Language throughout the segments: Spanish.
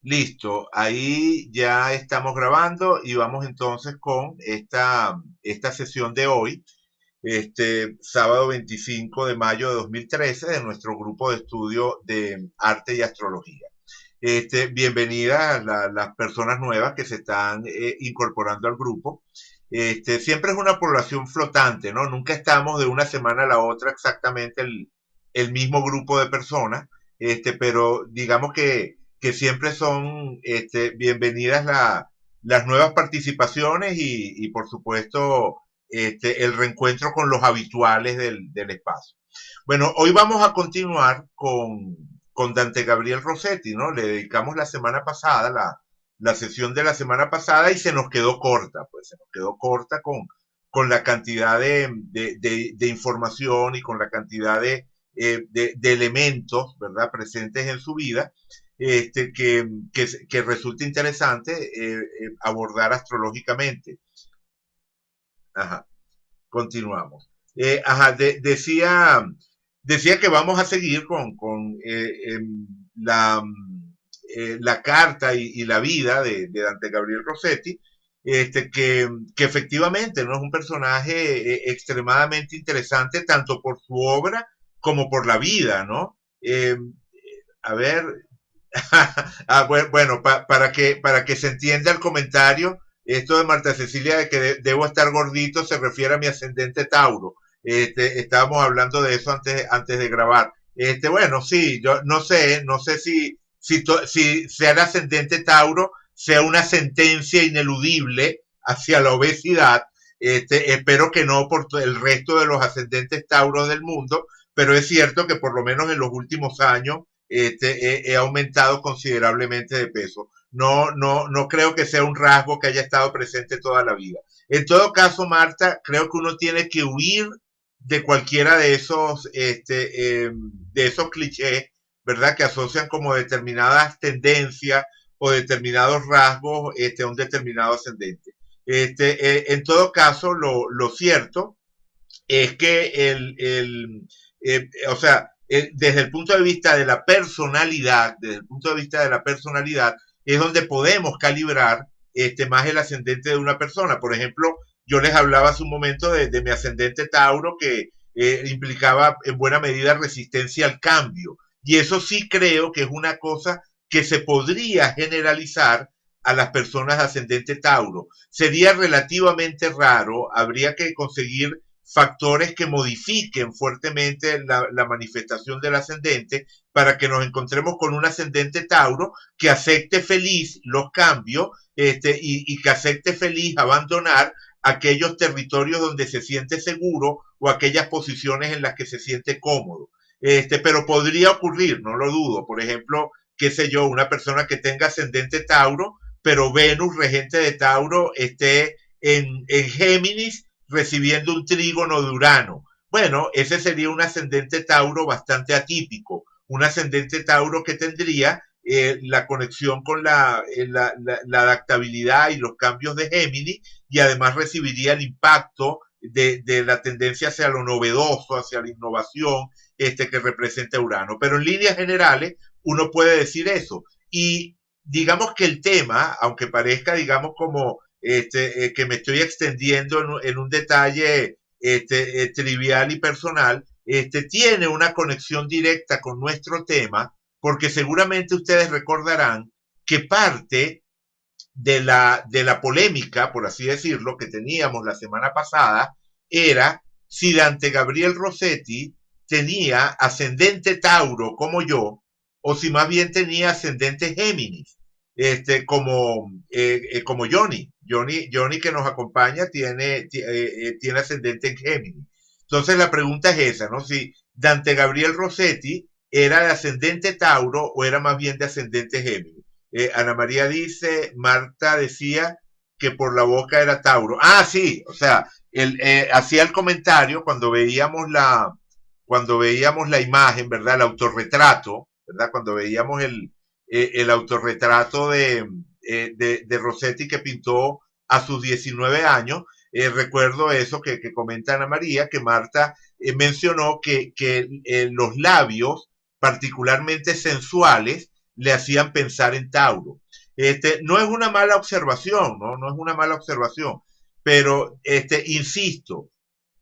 Listo, ahí ya estamos grabando y vamos entonces con esta sesión de hoy, este sábado 25 de mayo de 2013 de nuestro grupo de estudio de arte y astrología. Bienvenidas las personas nuevas que se están incorporando al grupo. Siempre es una población flotante, ¿no? Nunca estamos de una semana a la otra exactamente el mismo grupo de personas, pero digamos que siempre son bienvenidas las nuevas participaciones y por supuesto el reencuentro con los habituales del espacio. Bueno, hoy vamos a continuar con Dante Gabriel Rossetti, ¿no? Le dedicamos la semana pasada, la sesión de la semana pasada y se nos quedó corta, pues se nos quedó corta con la cantidad de información y con la cantidad de elementos, ¿verdad?, presentes en su vida, que resulta interesante abordar astrológicamente. Ajá, continuamos. Decía que vamos a seguir con la carta y la vida de Dante Gabriel Rossetti, que efectivamente no es un personaje extremadamente interesante tanto por su obra como por la vida, ¿no? A ver, bueno, para que se entienda el comentario, esto de Marta Cecilia de que debo estar gordito se refiere a mi ascendente Tauro. Estábamos hablando de eso antes de grabar. Bueno, sí, yo no sé si sea el ascendente Tauro, sea una sentencia ineludible hacia la obesidad. Espero que no por el resto de los ascendentes Tauros del mundo, pero es cierto que por lo menos en los últimos años he aumentado considerablemente de peso. No creo que sea un rasgo que haya estado presente toda la vida. En todo caso, Marta, creo que uno tiene que huir de cualquiera de esos clichés, ¿verdad? Que asocian como determinadas tendencias o determinados rasgos a un determinado ascendente. En todo caso, lo cierto es que o sea, desde el punto de vista de la personalidad, desde el punto de vista de la personalidad, es donde podemos calibrar más el ascendente de una persona. Por ejemplo, yo les hablaba hace un momento de mi ascendente Tauro que implicaba en buena medida resistencia al cambio. Y eso sí creo que es una cosa que se podría generalizar a las personas de ascendente Tauro. Sería relativamente raro, habría que conseguir factores que modifiquen fuertemente la manifestación del ascendente para que nos encontremos con un ascendente Tauro que acepte feliz los cambios y que acepte feliz abandonar aquellos territorios donde se siente seguro o aquellas posiciones en las que se siente cómodo. Pero podría ocurrir, no lo dudo. Por ejemplo, qué sé yo, una persona que tenga ascendente Tauro, pero Venus, regente de Tauro, esté en Géminis recibiendo un trígono de Urano. Bueno, ese sería un ascendente Tauro bastante atípico, un ascendente Tauro que tendría la conexión con la adaptabilidad y los cambios de Géminis y además recibiría el impacto de la tendencia hacia lo novedoso, hacia la innovación que representa Urano. Pero en líneas generales uno puede decir eso. Y digamos que el tema, aunque parezca, digamos, como que me estoy extendiendo en un detalle trivial y personal, tiene una conexión directa con nuestro tema, porque seguramente ustedes recordarán que parte de la polémica, por así decirlo, que teníamos la semana pasada, era si Dante Gabriel Rossetti tenía ascendente Tauro como yo, o si más bien tenía ascendente Géminis, como Johnny que nos acompaña tiene ascendente en Géminis. Entonces la pregunta es esa, ¿no? Si Dante Gabriel Rossetti era de ascendente Tauro o era más bien de ascendente Géminis. Ana María dice, Marta decía que por la boca era Tauro. Ah, sí, o sea, hacía el comentario cuando veíamos la imagen, ¿verdad? El autorretrato, ¿verdad? Cuando veíamos el autorretrato de Rossetti que pintó a sus 19 años, recuerdo eso que comenta Ana María, que Marta mencionó que los labios particularmente sensuales le hacían pensar en Tauro. No es una mala observación, ¿no? No es una mala observación, pero insisto,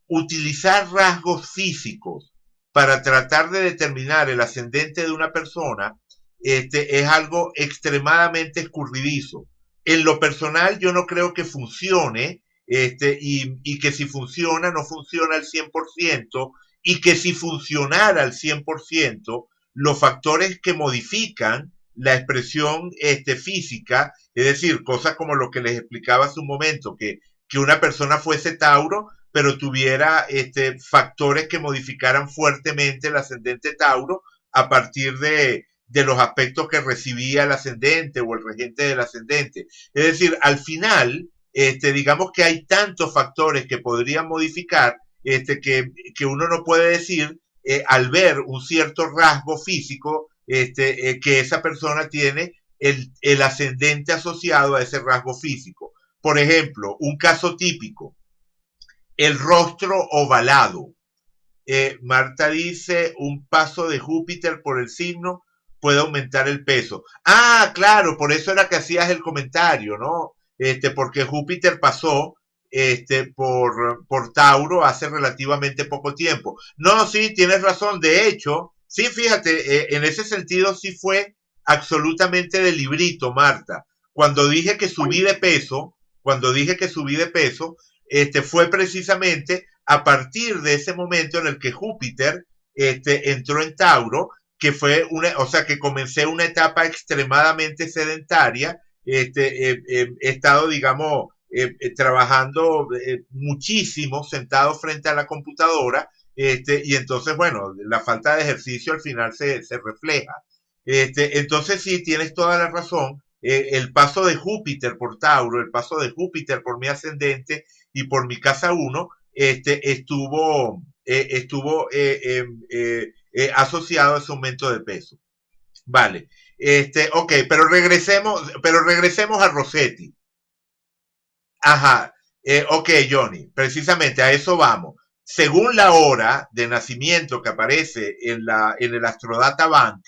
utilizar rasgos físicos para tratar de determinar el ascendente de una persona es algo extremadamente escurridizo. En lo personal yo no creo que funcione y que si funciona no funciona al 100% y que si funcionara al 100% los factores que modifican la expresión física, es decir, cosas como lo que les explicaba hace un momento, que una persona fuese Tauro, pero tuviera factores que modificaran fuertemente el ascendente Tauro a partir de los aspectos que recibía el ascendente o el regente del ascendente. Es decir, al final, digamos que hay tantos factores que podrían modificar que uno no puede decir al ver un cierto rasgo físico que esa persona tiene el ascendente asociado a ese rasgo físico. Por ejemplo, un caso típico, el rostro ovalado. Marta dice, un paso de Júpiter por el signo puede aumentar el peso. Ah, claro, por eso era que hacías el comentario, ¿no? Porque Júpiter pasó por Tauro hace relativamente poco tiempo. No, sí, tienes razón. De hecho, sí, fíjate, en ese sentido sí fue absolutamente de librito, Marta. Cuando dije que subí de peso, cuando dije que subí de peso, fue precisamente a partir de ese momento en el que Júpiter entró en Tauro, que fue una, o sea, que comencé una etapa extremadamente sedentaria, he estado, digamos, trabajando muchísimo sentado frente a la computadora, y entonces, bueno, la falta de ejercicio al final se refleja. Entonces sí, tienes toda la razón. El paso de Júpiter por Tauro, el paso de Júpiter por mi ascendente y por mi casa 1, estuvo asociado a ese aumento de peso. Vale. Ok, pero regresemos a Rossetti. Ajá. Ok, Johnny, precisamente a eso vamos. Según la hora de nacimiento que aparece en el Astrodata Bank,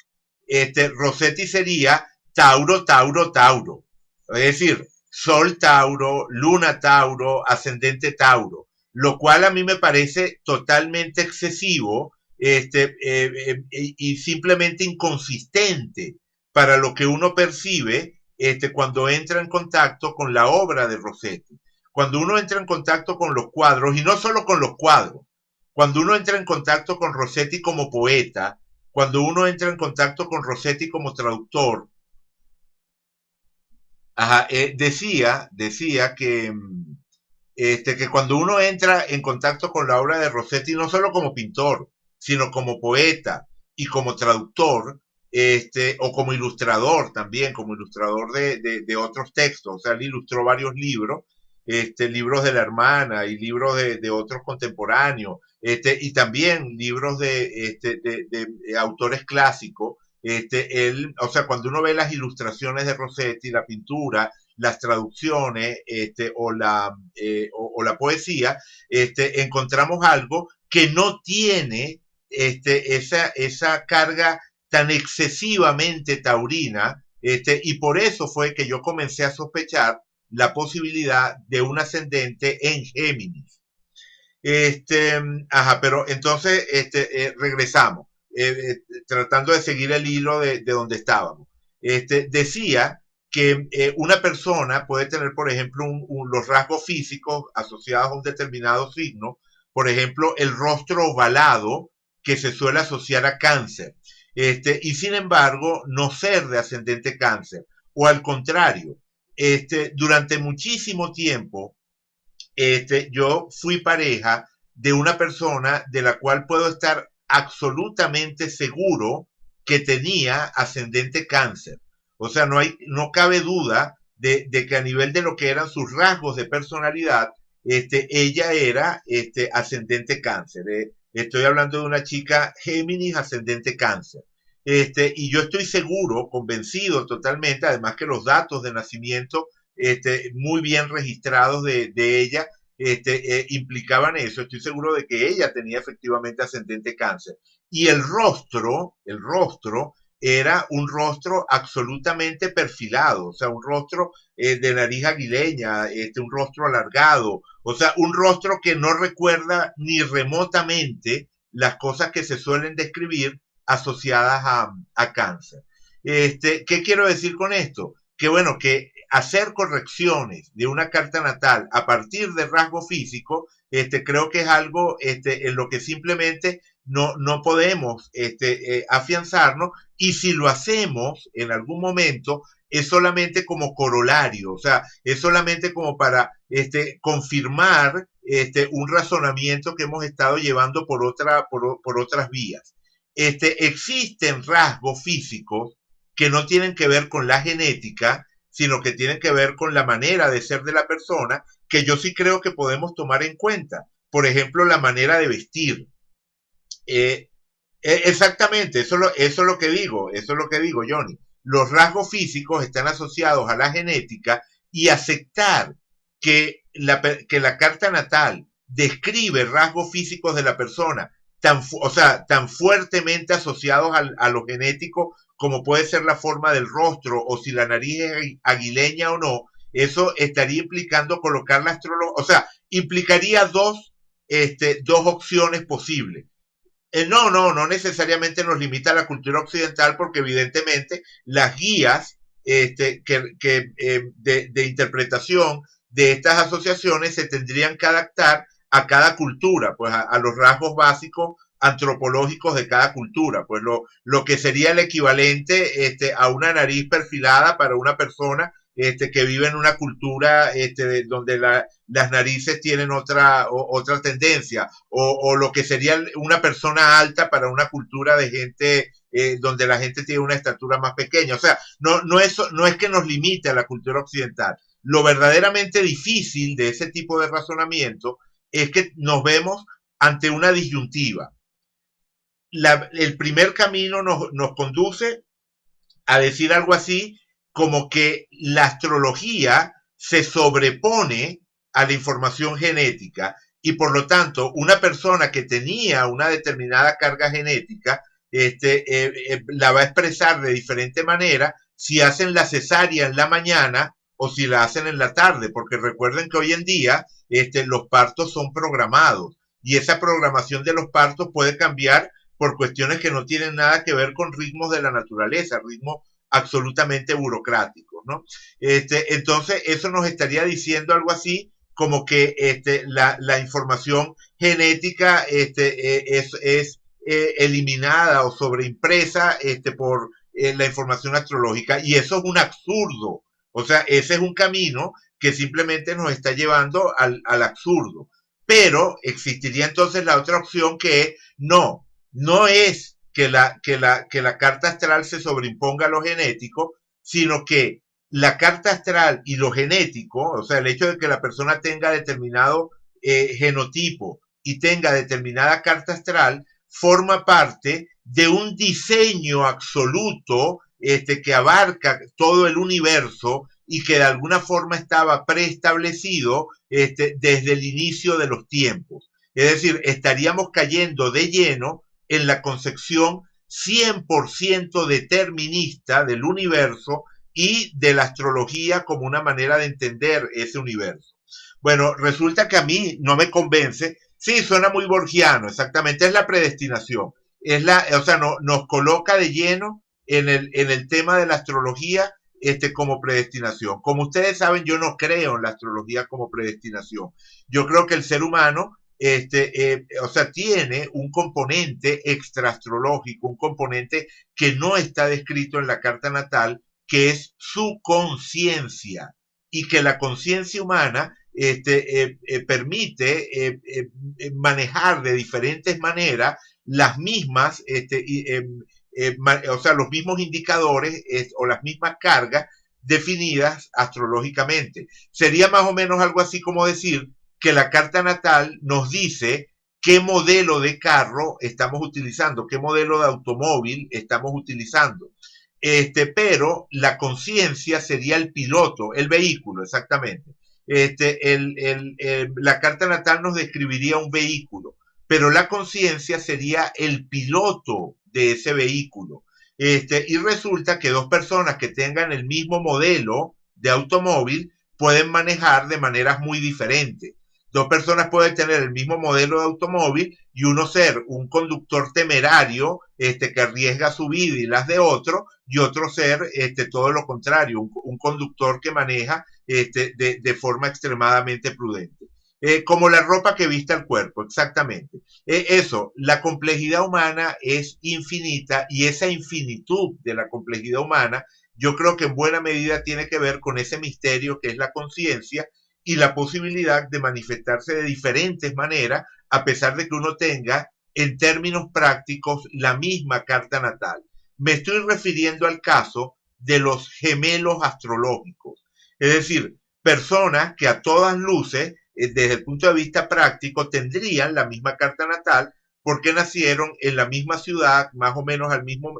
Rossetti sería Tauro, Tauro, Tauro. Es decir, Sol Tauro, Luna Tauro, Ascendente Tauro, lo cual a mí me parece totalmente excesivo y simplemente inconsistente para lo que uno percibe cuando entra en contacto con la obra de Rossetti. Cuando uno entra en contacto con los cuadros, y no solo con los cuadros, cuando uno entra en contacto con Rossetti como poeta, cuando uno entra en contacto con Rossetti como traductor, ajá, decía que cuando uno entra en contacto con la obra de Rossetti, no solo como pintor, sino como poeta y como traductor, o como ilustrador también, como ilustrador de otros textos. O sea, él ilustró varios libros, libros de la hermana y libros de otros contemporáneos, y también libros de autores clásicos. O sea, cuando uno ve las ilustraciones de Rossetti, la pintura, las traducciones o la poesía, encontramos algo que no tiene esa carga tan excesivamente taurina, y por eso fue que yo comencé a sospechar la posibilidad de un ascendente en Géminis. Este, ajá, pero entonces regresamos, tratando de seguir el hilo de donde estábamos. Decía que una persona puede tener, por ejemplo, los rasgos físicos asociados a un determinado signo, por ejemplo, el rostro ovalado, que se suele asociar a cáncer, y sin embargo, no ser de ascendente cáncer, o al contrario, durante muchísimo tiempo, yo fui pareja de una persona de la cual puedo estar absolutamente seguro que tenía ascendente cáncer. O sea, no cabe duda de que a nivel de lo que eran sus rasgos de personalidad, ella era ascendente cáncer. Estoy hablando de una chica Géminis ascendente cáncer. Y yo estoy seguro, convencido totalmente, además que los datos de nacimiento muy bien registrados de ella implicaban eso. Estoy seguro de que ella tenía efectivamente ascendente cáncer. Y el rostro era un rostro absolutamente perfilado, o sea, un rostro de nariz aguileña, un rostro alargado, o sea, un rostro que no recuerda ni remotamente las cosas que se suelen describir asociadas a cáncer. ¿Qué quiero decir con esto? Que bueno, que hacer correcciones de una carta natal a partir de rasgo físico, creo que es algo en lo que simplemente no podemos afianzarnos, y si lo hacemos en algún momento es solamente como corolario, o sea, es solamente como para confirmar un razonamiento que hemos estado llevando por otras vías. Existen rasgos físicos que no tienen que ver con la genética, sino que tienen que ver con la manera de ser de la persona, que yo sí creo que podemos tomar en cuenta. Por ejemplo, la manera de vestir. Eh, Exactamente, eso es lo que digo, eso es lo que digo, Johnny. Los rasgos físicos están asociados a la genética, y aceptar que la carta natal describe rasgos físicos de la persona o sea, tan fuertemente asociados a lo genético como puede ser la forma del rostro o si la nariz es aguileña o no, eso estaría implicando colocar la astrología, o sea, implicaría dos opciones posibles. No necesariamente nos limita a la cultura occidental, porque evidentemente las guías de interpretación de estas asociaciones se tendrían que adaptar a cada cultura, pues a los rasgos básicos antropológicos de cada cultura, pues lo que sería el equivalente a una nariz perfilada para una persona que vive en una cultura donde las narices tienen otra tendencia, o lo que sería una persona alta para una cultura de gente donde la gente tiene una estatura más pequeña. O sea, no es que nos limite a la cultura occidental. Lo verdaderamente difícil de ese tipo de razonamiento es que nos vemos ante una disyuntiva. El primer camino nos conduce a decir algo así como que la astrología se sobrepone a la información genética, y por lo tanto una persona que tenía una determinada carga genética la va a expresar de diferente manera si hacen la cesárea en la mañana o si la hacen en la tarde, porque recuerden que hoy en día los partos son programados, y esa programación de los partos puede cambiar por cuestiones que no tienen nada que ver con ritmos de la naturaleza, ritmos absolutamente burocráticos, ¿no? Entonces, eso nos estaría diciendo algo así como que la información genética es eliminada o sobreimpresa por la información astrológica, y eso es un absurdo. O sea, ese es un camino que simplemente nos está llevando al absurdo. Pero existiría entonces la otra opción, que es no es que la carta astral se sobreimponga a lo genético, sino que la carta astral y lo genético, o sea, el hecho de que la persona tenga determinado genotipo y tenga determinada carta astral, forma parte de un diseño absoluto que abarca todo el universo y que de alguna forma estaba preestablecido desde el inicio de los tiempos. Es decir, estaríamos cayendo de lleno en la concepción 100% determinista del universo y de la astrología como una manera de entender ese universo. Bueno, resulta que a mí no me convence. Sí, suena muy borgiano, exactamente, es la predestinación. O sea, nos coloca de lleno en el tema de la astrología como predestinación. Como ustedes saben, yo no creo en la astrología como predestinación. Yo creo que el ser humano o sea, tiene un componente extraastrológico, un componente que no está descrito en la carta natal, que es su conciencia, y que la conciencia humana permite manejar de diferentes maneras las mismas, o sea, los mismos indicadores o las mismas cargas definidas astrológicamente. Sería más o menos algo así como decir que la carta natal nos dice qué modelo de carro estamos utilizando, qué modelo de automóvil estamos utilizando. Pero la conciencia sería el piloto, el vehículo, exactamente. La carta natal nos describiría un vehículo, pero la conciencia sería el piloto de ese vehículo. Y resulta que dos personas que tengan el mismo modelo de automóvil pueden manejar de maneras muy diferentes. Dos personas pueden tener el mismo modelo de automóvil y uno ser un conductor temerario que arriesga su vida y las de otro, y otro ser todo lo contrario, un conductor que maneja de forma extremadamente prudente. Como la ropa que viste al cuerpo, exactamente. Eso, la complejidad humana es infinita y esa infinitud de la complejidad humana yo creo que en buena medida tiene que ver con ese misterio que es la conciencia y la posibilidad de manifestarse de diferentes maneras a pesar de que uno tenga en términos prácticos la misma carta natal. Me estoy refiriendo al caso de los gemelos astrológicos, es decir, personas que a todas luces, desde el punto de vista práctico, tendrían la misma carta natal porque nacieron en la misma ciudad, más o menos al mismo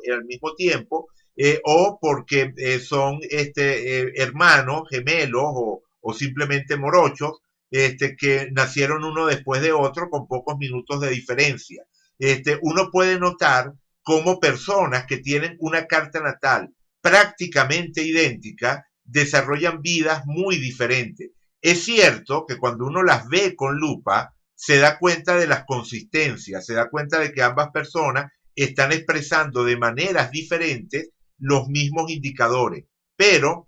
tiempo, o porque son hermanos, gemelos o simplemente morochos, que nacieron uno después de otro con pocos minutos de diferencia. Uno puede notar cómo personas que tienen una carta natal prácticamente idéntica desarrollan vidas muy diferentes. Es cierto que cuando uno las ve con lupa, se da cuenta de las consistencias, se da cuenta de que ambas personas están expresando de maneras diferentes los mismos indicadores. Pero,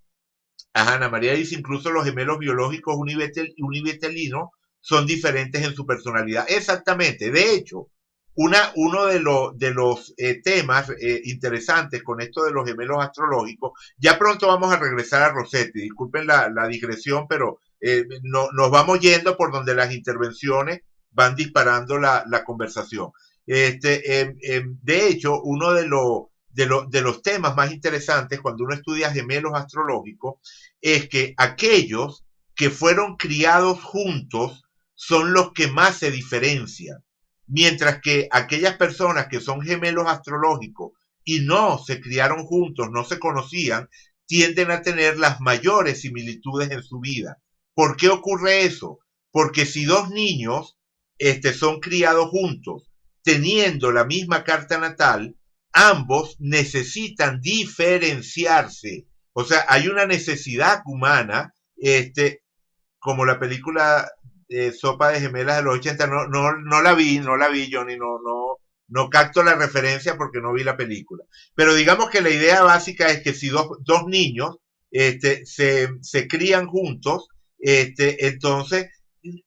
Ana María dice, incluso los gemelos biológicos univitelinos son diferentes en su personalidad. Exactamente. De hecho, uno de los temas interesantes con esto de los gemelos astrológicos, ya pronto vamos a regresar a Rossetti, disculpen la digresión, pero nos vamos yendo por donde las intervenciones van disparando la conversación. De hecho, uno de los temas más interesantes cuando uno estudia gemelos astrológicos es que aquellos que fueron criados juntos son los que más se diferencian, mientras que aquellas personas que son gemelos astrológicos y no se criaron juntos, no se conocían, tienden a tener las mayores similitudes en su vida. ¿Por qué ocurre eso? Porque si dos niños son criados juntos, teniendo la misma carta natal, ambos necesitan diferenciarse. O sea, hay una necesidad humana, como la película Sopa de Gemelas de los 80, no la vi, Johnny, no capto la referencia porque no vi la película. Pero digamos que la idea básica es que si dos niños se crían juntos, entonces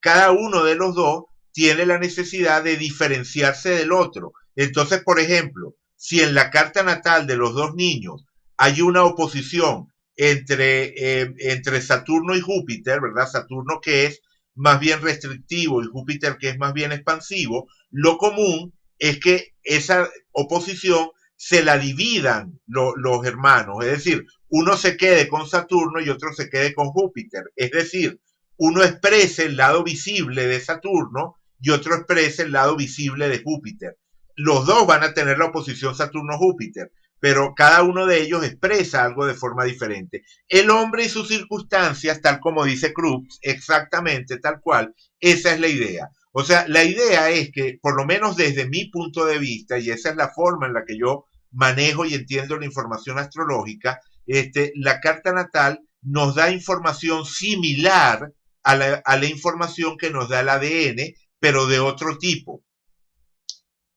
cada uno de los dos tiene la necesidad de diferenciarse del otro. Entonces, por ejemplo, si en la carta natal de los dos niños hay una oposición entre Saturno y Júpiter, ¿verdad? Saturno que es más bien restrictivo y Júpiter que es más bien expansivo, lo común es que esa oposición se la dividan los hermanos, es decir, uno se quede con Saturno y otro se quede con Júpiter, es decir, uno exprese el lado visible de Saturno y otro exprese el lado visible de Júpiter. Los dos van a tener la oposición Saturno-Júpiter, pero cada uno de ellos expresa algo de forma diferente. El hombre y sus circunstancias, tal como dice Krupps, exactamente tal cual, esa es la idea. O sea, la idea es que, por lo menos desde mi punto de vista, y esa es la forma en la que yo manejo y entiendo la información astrológica, la carta natal nos da información similar a la información que nos da el ADN, pero de otro tipo.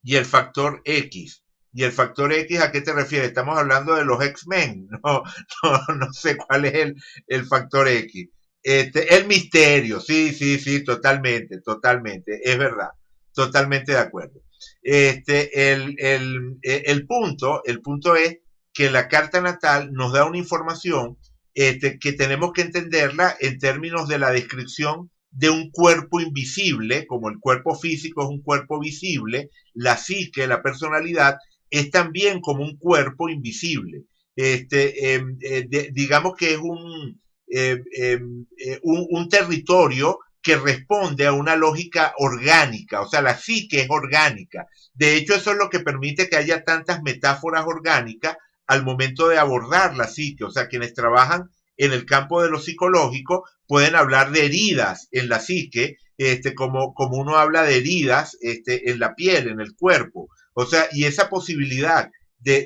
Y el factor X. ¿Y el factor X a qué te refieres? Estamos hablando de los X-Men. No sé cuál es el factor X. El misterio, sí, totalmente, es verdad, totalmente de acuerdo. El punto es que la carta natal nos da una información que tenemos que entenderla en términos de la descripción de un cuerpo invisible, como el cuerpo físico es un cuerpo visible, la psique, la personalidad, es también como un cuerpo invisible. Digamos que es un territorio que responde a una lógica orgánica, o sea, la psique es orgánica. De hecho, eso es lo que permite que haya tantas metáforas orgánicas al momento de abordar la psique, o sea, quienes trabajan en el campo de lo psicológico pueden hablar de heridas en la psique, como uno habla de heridas en la piel, en el cuerpo. O sea, y esa posibilidad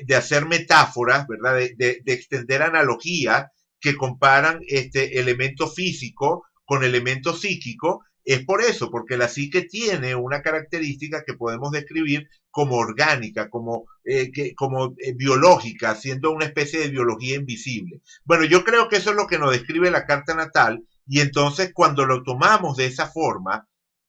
de hacer metáforas, ¿verdad? De extender analogías que comparan elemento físico con elemento psíquico, es por eso, porque la psique tiene una característica que podemos describir como orgánica, como biológica, siendo una especie de biología invisible. Bueno, yo creo que eso es lo que nos describe la carta natal, y entonces cuando lo tomamos de esa forma,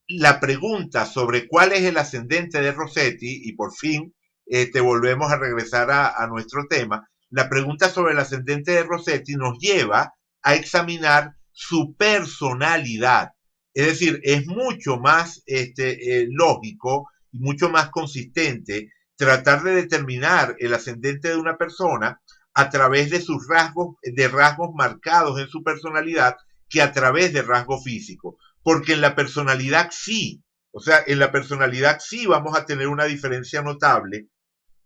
la pregunta sobre cuál es el ascendente de Rossetti, y por fin te volvemos a regresar a nuestro tema, la pregunta sobre el ascendente de Rossetti nos lleva a examinar su personalidad. Es decir, es mucho más lógico y mucho más consistente tratar de determinar el ascendente de una persona a través de rasgos marcados en su personalidad, que a través de rasgos físicos. Porque en la personalidad sí, o sea, en la personalidad sí vamos a tener una diferencia notable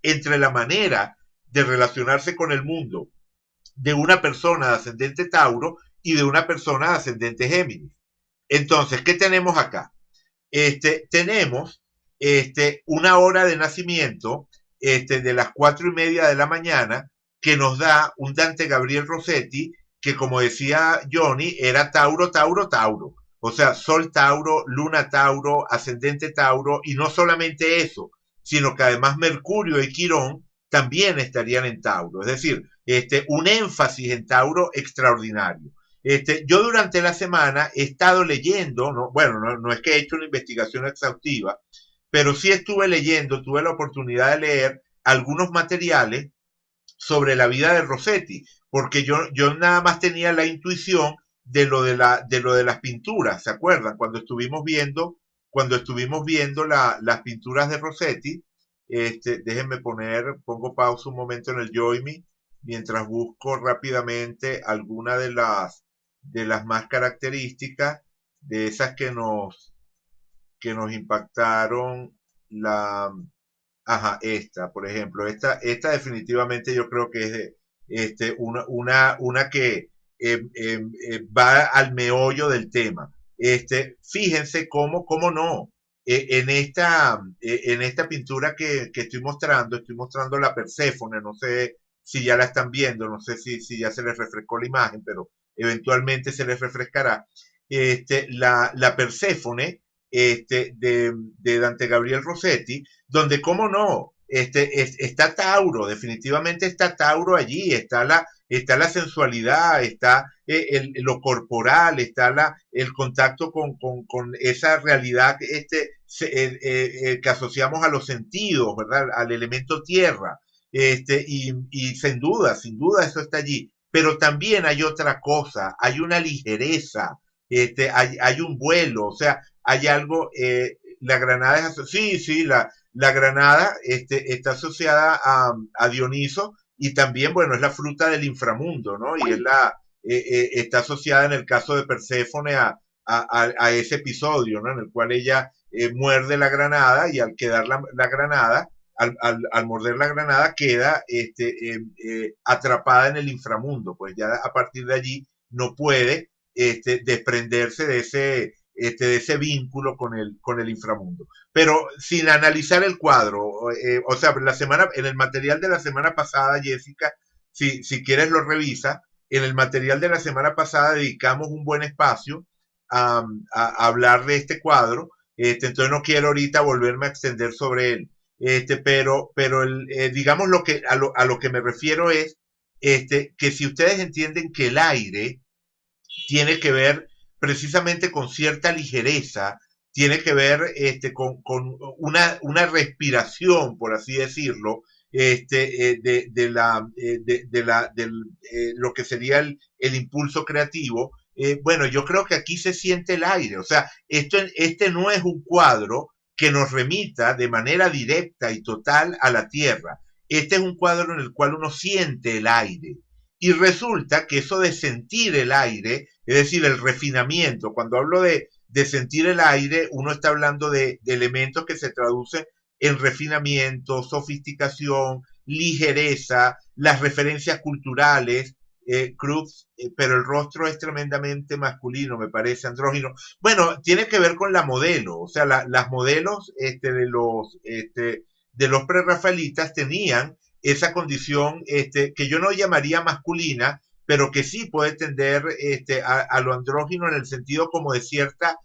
entre la manera de relacionarse con el mundo de una persona de ascendente Tauro y de una persona de ascendente Géminis. Entonces, ¿qué tenemos acá? Tenemos una hora de nacimiento de las 4:30 de la mañana, que nos da un Dante Gabriel Rossetti, que como decía Johnny, era Tauro, Tauro, Tauro. O sea, Sol Tauro, Luna Tauro, Ascendente Tauro, y no solamente eso, sino que además Mercurio y Quirón también estarían en Tauro. Es decir, un énfasis en Tauro extraordinario. Yo durante la semana he estado leyendo, ¿no? Bueno, no es que he hecho una investigación exhaustiva, pero sí estuve leyendo, tuve la oportunidad de leer algunos materiales sobre la vida de Rossetti, porque yo nada más tenía la intuición de lo de las pinturas, ¿se acuerdan? Cuando estuvimos viendo las pinturas de Rossetti, déjenme pongo pausa un momento en el Join Me, mientras busco rápidamente alguna de las más características, de esas que nos impactaron. la, Ajá, esta, por ejemplo, esta definitivamente yo creo que es una que va al meollo del tema. Fíjense cómo no. En esta pintura que estoy mostrando la Perséfone, no sé si ya la están viendo, no sé si ya se les refrescó la imagen, pero eventualmente se les refrescará. La Perséfone de Dante Gabriel Rossetti, donde, cómo no, está Tauro, definitivamente está Tauro allí, está la sensualidad, está lo corporal, está el contacto con esa realidad que asociamos a los sentidos, ¿verdad? Al elemento tierra. Y sin duda eso está allí. Pero también hay otra cosa, hay una ligereza, hay un vuelo, o sea, hay algo, la granada es, sí, la granada está asociada a Dioniso, y también, bueno, es la fruta del inframundo, ¿no? Y está asociada en el caso de Perséfone a ese episodio, ¿no? En el cual ella muerde la granada, y al quedar la granada, al morder la granada, queda atrapada en el inframundo, pues ya a partir de allí no puede desprenderse de ese vínculo con el inframundo. Pero sin analizar el cuadro, o sea, en el material de la semana pasada, Jessica, si quieres lo revisa, en el material de la semana pasada dedicamos un buen espacio a hablar de este cuadro, entonces no quiero ahorita volverme a extender sobre él. Digamos a lo que me refiero es que si ustedes entienden que el aire tiene que ver precisamente con cierta ligereza, tiene que ver con una respiración, por así decirlo, lo que sería el impulso creativo. Bueno, yo creo que aquí se siente el aire, o sea, este no es un cuadro que nos remita de manera directa y total a la tierra. Este es un cuadro en el cual uno siente el aire. Y resulta que eso de sentir el aire, es decir, el refinamiento, cuando hablo de sentir el aire, uno está hablando de elementos que se traducen en refinamiento, sofisticación, ligereza, las referencias culturales, Cruz, pero el rostro es tremendamente masculino, me parece, andrógino. Bueno, tiene que ver con la modelo, o sea, las modelos de los prerrafaelitas tenían esa condición que yo no llamaría masculina, pero que sí puede tender a lo andrógino en el sentido como de cierta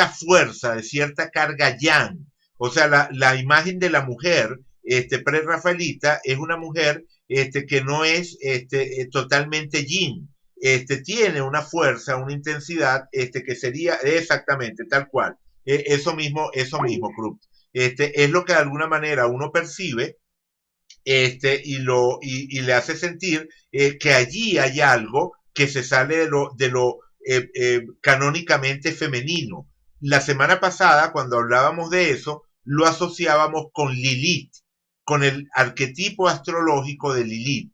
fuerza, de cierta carga yang. O sea, la imagen de la mujer pre-rafaelita es una mujer que no es totalmente yin. Tiene una fuerza, una intensidad que sería exactamente tal cual. Eso mismo, Cruz. Es lo que de alguna manera uno percibe y le hace sentir que allí hay algo que se sale de lo canónicamente femenino. La semana pasada, cuando hablábamos de eso, lo asociábamos con Lilith, con el arquetipo astrológico de Lilith,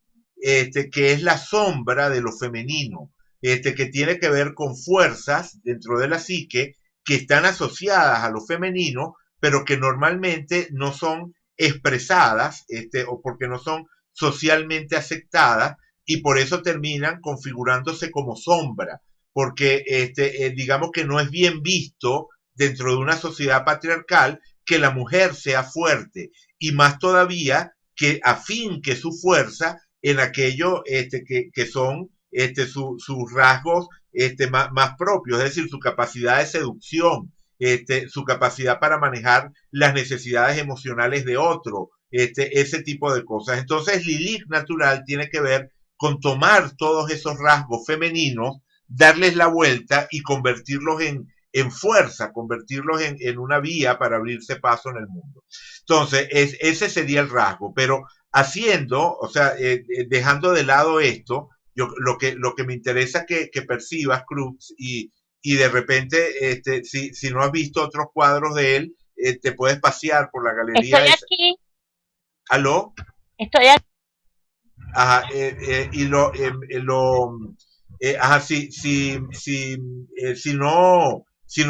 que es la sombra de lo femenino, que tiene que ver con fuerzas dentro de la psique que están asociadas a lo femenino, pero que normalmente no son expresadas o porque no son socialmente aceptadas y por eso terminan configurándose como sombra, porque digamos que no es bien visto dentro de una sociedad patriarcal que la mujer sea fuerte y más todavía que afinque su fuerza en aquello que son sus rasgos más propios, es decir, su capacidad de seducción, su capacidad para manejar las necesidades emocionales de otro, ese tipo de cosas. Entonces, Lilith natural tiene que ver con tomar todos esos rasgos femeninos, darles la vuelta y convertirlos en fuerza, convertirlos en una vía para abrirse paso en el mundo. Entonces, ese sería el rasgo, pero haciendo, o sea, dejando de lado esto, lo que me interesa que percibas, Cruz, y de repente, si no has visto otros cuadros de él, te puedes pasear por la Estoy galería esa. aquí, ¿Aló? estoy aquí. Ajá, y ajá, si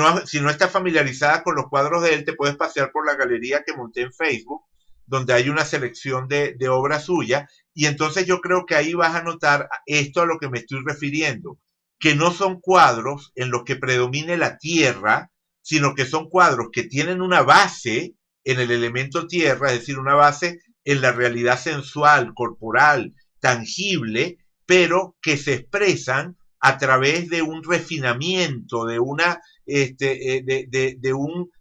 no estás familiarizada con los cuadros de él, te puedes pasear por la galería que monté en Facebook, donde hay una selección de obras suyas, y entonces yo creo que ahí vas a notar esto a lo que me estoy refiriendo, que no son cuadros en los que predomine la tierra, sino que son cuadros que tienen una base en el elemento tierra, es decir, una base en la realidad sensual, corporal, tangible, pero que se expresan a través de un refinamiento,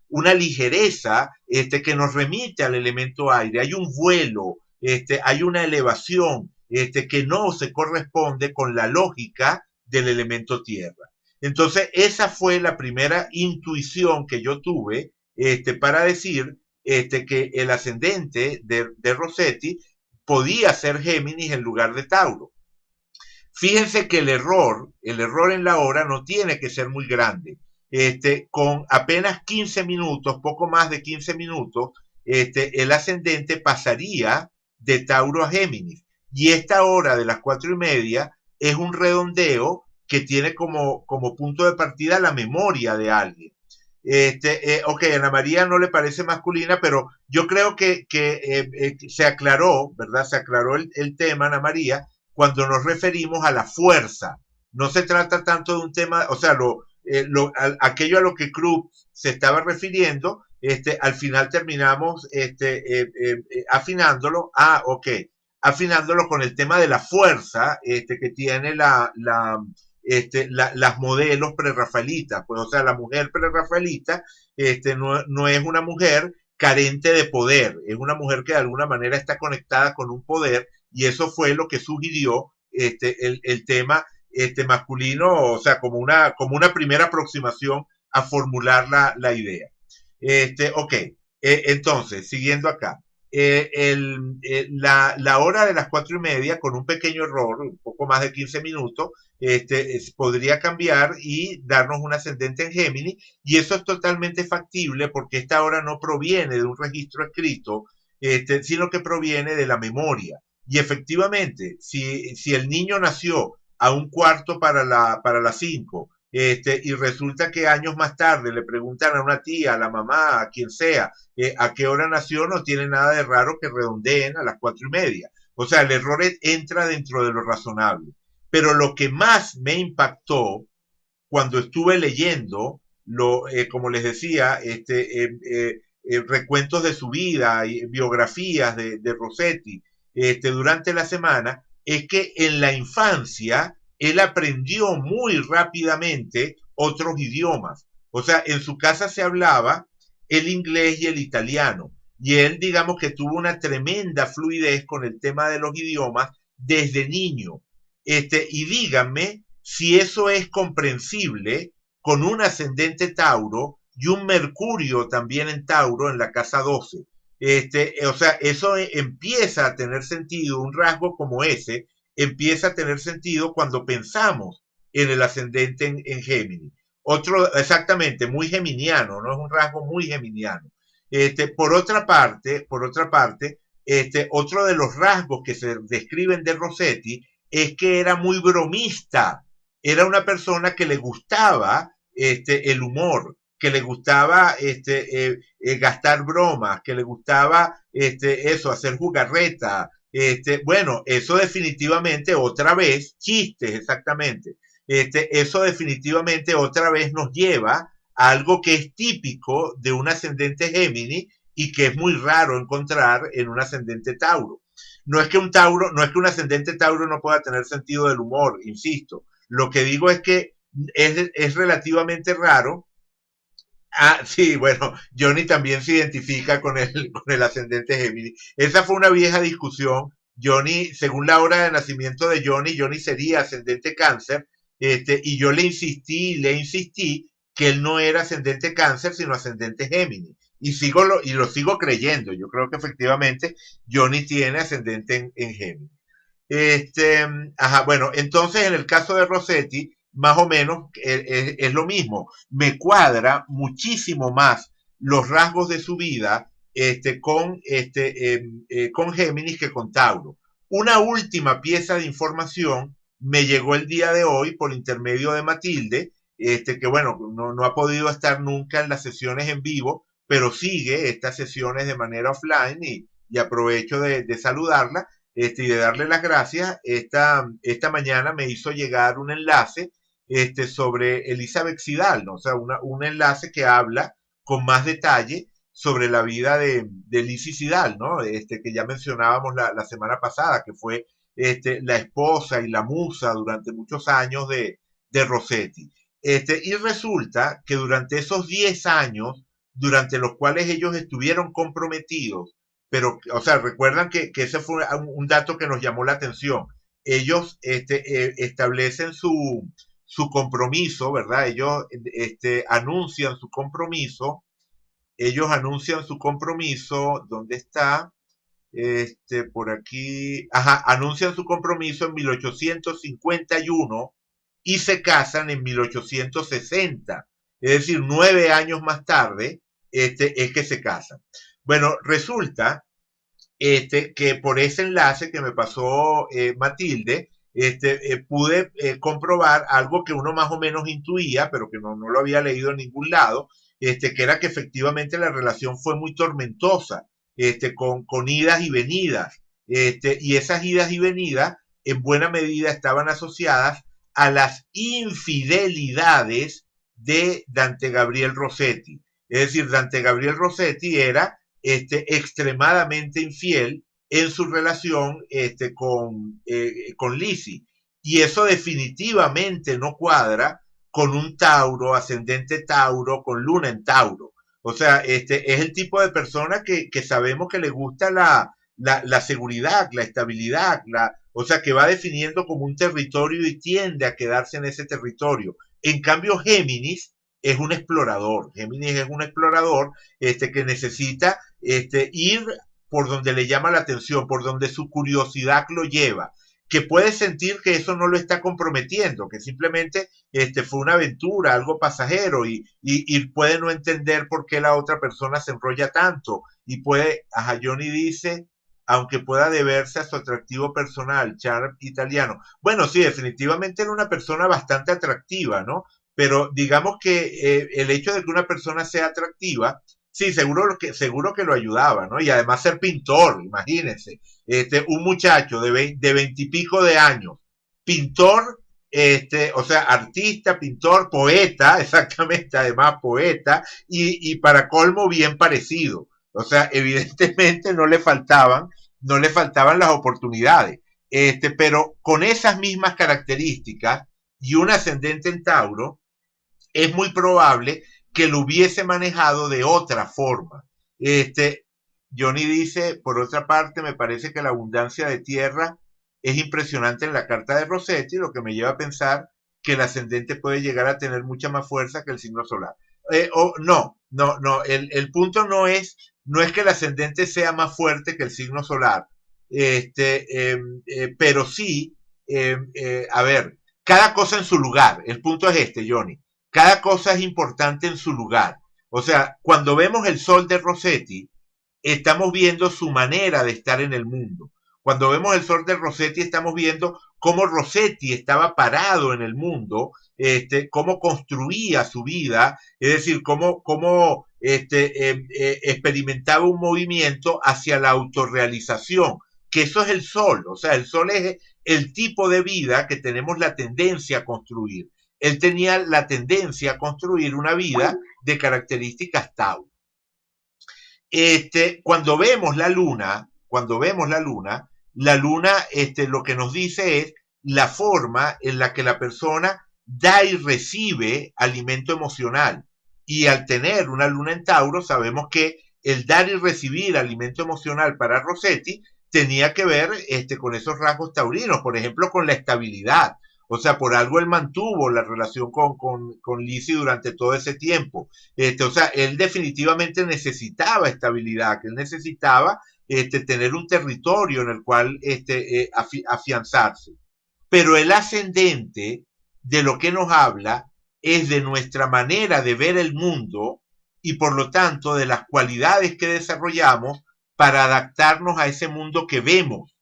una ligereza que nos remite al elemento aire. Hay un vuelo, hay una elevación que no se corresponde con la lógica del elemento tierra. Entonces, esa fue la primera intuición que yo tuve para decir que el ascendente de Rossetti podía ser Géminis en lugar de Tauro. Fíjense que el error en la hora no tiene que ser muy grande. Con apenas 15 minutos, poco más de 15 minutos, el ascendente pasaría de Tauro a Géminis. Y esta hora de las 4:30 es un redondeo que tiene como punto de partida la memoria de alguien. Ok, Ana María no le parece masculina, pero yo creo que se aclaró, ¿verdad? Se aclaró el tema, Ana María, cuando nos referimos a la fuerza. No se trata tanto de un tema, o sea, aquello a lo que Cruz se estaba refiriendo, al final terminamos afinándolo. Ah, ok. Afinándolo con el tema de la fuerza que tiene las modelos prerrafaelitas, pues o sea, la mujer prerrafaelita no es una mujer carente de poder, es una mujer que de alguna manera está conectada con un poder y eso fue lo que sugirió el tema masculino, o sea, como una primera aproximación a formular la idea. Ok, entonces, siguiendo acá. La hora de las 4:30, con un pequeño error, un poco más de 15 minutos, podría cambiar y darnos un ascendente en Géminis, y eso es totalmente factible porque esta hora no proviene de un registro escrito, sino que proviene de la memoria. Y efectivamente, si el niño nació a un cuarto para las 5, y resulta que años más tarde le preguntan a una tía, a la mamá, a quien sea, a qué hora nació, no tiene nada de raro que redondeen a las 4:30. O sea, el error entra dentro de lo razonable. Pero lo que más me impactó cuando estuve leyendo, como les decía, recuentos de su vida y biografías de Rossetti, durante la semana, es que en la infancia él aprendió muy rápidamente otros idiomas. O sea, en su casa se hablaba el inglés y el italiano. Y él, digamos que tuvo una tremenda fluidez con el tema de los idiomas desde niño. Y díganme si eso es comprensible con un ascendente Tauro y un Mercurio también en Tauro en la casa 12. O sea, eso empieza a tener sentido, un rasgo como ese empieza a tener sentido cuando pensamos en el ascendente en Géminis. Otro, exactamente, muy geminiano, ¿no? Es un rasgo muy geminiano. Por otra parte, otro de los rasgos que se describen de Rossetti es que era muy bromista. Era una persona que le gustaba el humor, que le gustaba gastar bromas, que le gustaba eso, hacer jugarreta. Bueno, eso definitivamente otra vez, chistes exactamente. Eso definitivamente otra vez nos lleva a algo que es típico de un ascendente Géminis y que es muy raro encontrar en un ascendente Tauro. No es que un ascendente Tauro no pueda tener sentido del humor, insisto. Lo que digo es que es relativamente raro. Ah, sí, bueno, Johnny también se identifica con el ascendente Géminis. Esa fue una vieja discusión. Johnny, según la hora de nacimiento de Johnny, Johnny sería ascendente cáncer, y yo le insistí que él no era ascendente cáncer, sino ascendente Géminis. Y lo sigo creyendo. Yo creo que efectivamente Johnny tiene ascendente en Géminis. Este, ajá, bueno, entonces en el caso de Rossetti, más o menos es lo mismo. Me cuadra muchísimo más los rasgos de su vida con Géminis que con Tauro. Una última pieza de información me llegó el día de hoy por intermedio de Matilde, que bueno, no ha podido estar nunca en las sesiones en vivo, pero sigue estas sesiones de manera offline y aprovecho de saludarla y de darle las gracias. Esta mañana me hizo llegar un enlace sobre Elizabeth Sidal, ¿no? O sea, un enlace que habla con más detalle sobre la vida de Lizzie Sidal, ¿no? Que ya mencionábamos la semana pasada, que fue la esposa y la musa durante muchos años de Rossetti. Y resulta que durante esos 10 años, durante los cuales ellos estuvieron comprometidos, pero, o sea, recuerdan que ese fue un dato que nos llamó la atención. Ellos establecen su compromiso, ¿verdad? Ellos anuncian su compromiso, ¿dónde está? Por aquí, ajá, anuncian su compromiso en 1851 y se casan en 1860. Es decir, 9 años más tarde, es que se casan. Bueno, resulta que por ese enlace que me pasó Matilde, pude comprobar algo que uno más o menos intuía, pero que no lo había leído en ningún lado, que era que efectivamente la relación fue muy tormentosa, con idas y venidas, y esas idas y venidas en buena medida estaban asociadas a las infidelidades de Dante Gabriel Rossetti. Es decir, Dante Gabriel Rossetti era extremadamente infiel en su relación con Lizzie. Y eso definitivamente no cuadra con un Tauro, ascendente Tauro, con Luna en Tauro. O sea, es el tipo de persona que sabemos que le gusta la seguridad, la estabilidad, o sea, que va definiendo como un territorio y tiende a quedarse en ese territorio. En cambio, Géminis es un explorador que necesita ir por donde le llama la atención, por donde su curiosidad lo lleva, que puede sentir que eso no lo está comprometiendo, que simplemente fue una aventura, algo pasajero, y puede no entender por qué la otra persona se enrolla tanto, y puede, Johnny dice, aunque pueda deberse a su atractivo personal, charm italiano. Bueno, sí, definitivamente era una persona bastante atractiva, ¿no? Pero digamos que el hecho de que una persona sea atractiva, sí, seguro que lo ayudaba, ¿no? Y además ser pintor, imagínense, un muchacho de 20 y pico de años, pintor, o sea, artista, pintor, poeta, exactamente, además poeta, y para colmo bien parecido. O sea, evidentemente no le faltaban no le faltaban las oportunidades. Pero con esas mismas características y un ascendente en Tauro, es muy probable que lo hubiese manejado de otra forma. Este, Johnny dice, por otra parte, me parece que la abundancia de tierra es impresionante en la carta de Rossetti, lo que me lleva a pensar que el ascendente puede llegar a tener mucha más fuerza que el signo solar. No, el punto no es que el ascendente sea más fuerte que el signo solar, pero sí, a ver, cada cosa en su lugar. El punto es este, Johnny. Cada cosa es importante en su lugar. O sea, cuando vemos el sol de Rossetti, estamos viendo su manera de estar en el mundo. Cuando vemos el sol de Rossetti, estamos viendo cómo Rossetti estaba parado en el mundo, cómo construía su vida, es decir, cómo experimentaba un movimiento hacia la autorrealización, que eso es el sol. O sea, el sol es el tipo de vida que tenemos la tendencia a construir. Él tenía la tendencia a construir una vida de características Tauro. La luna, lo que nos dice es la forma en la que la persona da y recibe alimento emocional. Y al tener una luna en Tauro, sabemos que el dar y recibir alimento emocional para Rossetti tenía que ver con esos rasgos taurinos, por ejemplo, con la estabilidad. O sea, por algo él mantuvo la relación con Lizzie durante todo ese tiempo. O sea, él definitivamente necesitaba estabilidad, que él necesitaba tener un territorio en el cual afianzarse. Pero el ascendente de lo que nos habla es de nuestra manera de ver el mundo y por lo tanto de las cualidades que desarrollamos para adaptarnos a ese mundo que vemos.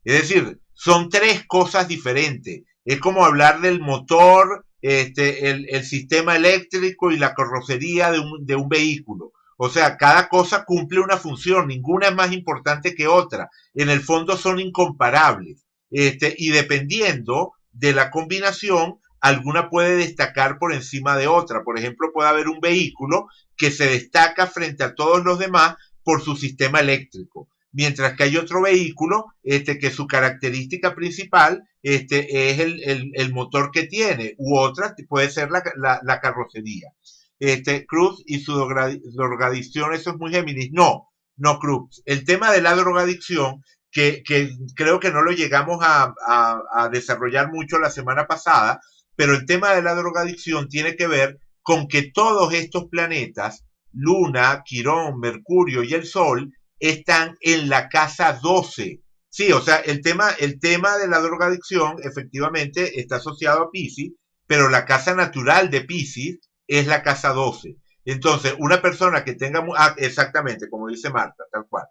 Es decir, son tres cosas diferentes. Es como hablar del motor, el sistema eléctrico y la carrocería de un vehículo. O sea, cada cosa cumple una función, ninguna es más importante que otra. En el fondo son incomparables. Y dependiendo de la combinación, alguna puede destacar por encima de otra. Por ejemplo, puede haber un vehículo que se destaca frente a todos los demás por su sistema eléctrico, mientras que hay otro vehículo que su característica principal es el motor que tiene, u otra puede ser la carrocería. Cruz y su drogadicción, eso es muy Géminis. No, Cruz. El tema de la drogadicción, que creo que no lo llegamos a desarrollar mucho la semana pasada, pero el tema de la drogadicción tiene que ver con que todos estos planetas, Luna, Quirón, Mercurio y el Sol, están en la casa 12. Sí, o sea, el tema de la drogadicción efectivamente está asociado a Piscis, pero la casa natural de Piscis es la casa 12. Entonces, una persona que tenga, exactamente, como dice Marta, tal cual,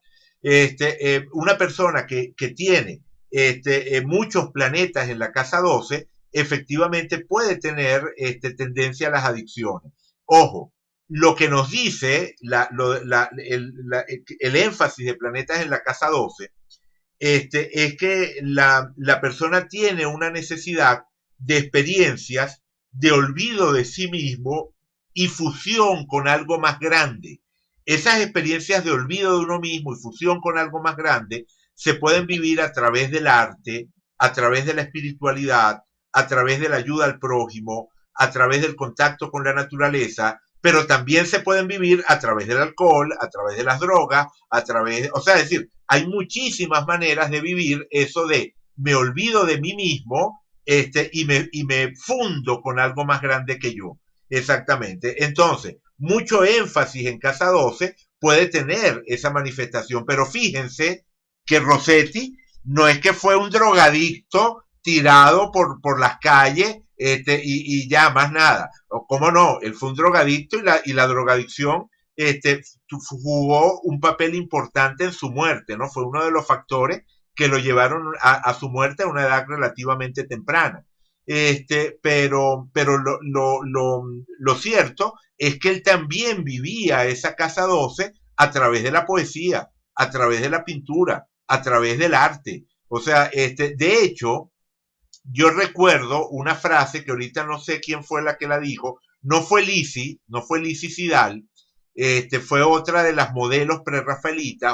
una persona que tiene muchos planetas en la casa 12, efectivamente puede tener tendencia a las adicciones. Ojo, lo que nos dice el énfasis de planetas en la casa 12 es que la persona tiene una necesidad de experiencias de olvido de sí mismo y fusión con algo más grande. Esas experiencias de olvido de uno mismo y fusión con algo más grande se pueden vivir a través del arte, a través de la espiritualidad, a través de la ayuda al prójimo, a través del contacto con la naturaleza, pero también se pueden vivir a través del alcohol, a través de las drogas, o sea, es decir, hay muchísimas maneras de vivir eso de me olvido de mí mismo y me fundo con algo más grande que yo. Exactamente. Entonces, mucho énfasis en casa 12 puede tener esa manifestación, pero fíjense que Rossetti no es que fue un drogadicto tirado por las calles y ya más nada. ¿Cómo no? Él fue un drogadicto y la drogadicción jugó un papel importante en su muerte, ¿no? Fue uno de los factores que lo llevaron a su muerte a una edad relativamente temprana. Pero lo cierto es que él también vivía esa casa 12 a través de la poesía, a través de la pintura, a través del arte. O sea, de hecho, yo recuerdo una frase que ahorita no sé quién fue la que la dijo, no fue Lizzie Sidal, fue otra de las modelos prerrafaelitas,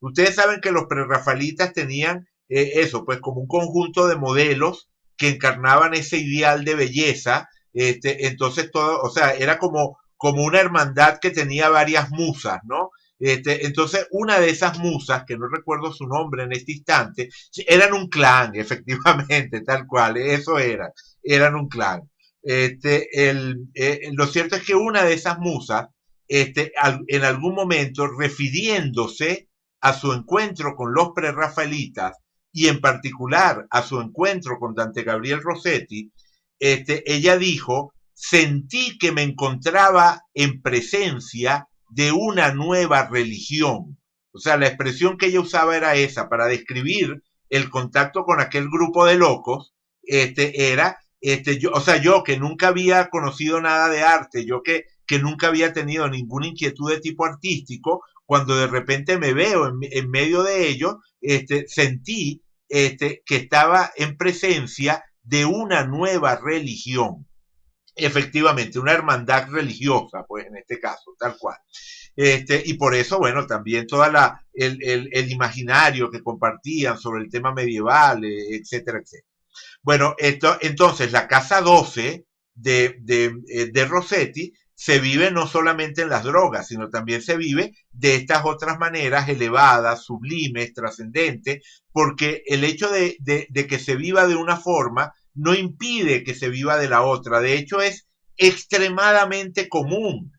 Ustedes saben que los prerrafaelitas tenían eso, pues como un conjunto de modelos que encarnaban ese ideal de belleza. Entonces todo, o sea, era como una hermandad que tenía varias musas, ¿no? Entonces, una de esas musas, que no recuerdo su nombre en este instante, eran un clan, efectivamente, tal cual, eso era, eran un clan. Lo cierto es que una de esas musas, en algún momento, refiriéndose a su encuentro con los prerrafaelitas y en particular a su encuentro con Dante Gabriel Rossetti, ella dijo: sentí que me encontraba en presencia de una nueva religión. O sea, la expresión que ella usaba era esa para describir el contacto con aquel grupo de locos. Era, o sea, yo que nunca había conocido nada de arte, yo que nunca había tenido ninguna inquietud de tipo artístico, cuando de repente me veo en medio de ello, sentí que estaba en presencia de una nueva religión. Efectivamente, una hermandad religiosa, pues en este caso, tal cual. Y por eso, bueno, también toda el imaginario que compartían sobre el tema medieval, etcétera, etcétera. Bueno, entonces la casa 12 de Rossetti se vive no solamente en las drogas, sino también se vive de estas otras maneras elevadas, sublimes, trascendentes, porque el hecho de que se viva de una forma no impide que se viva de la otra. De hecho, es extremadamente común.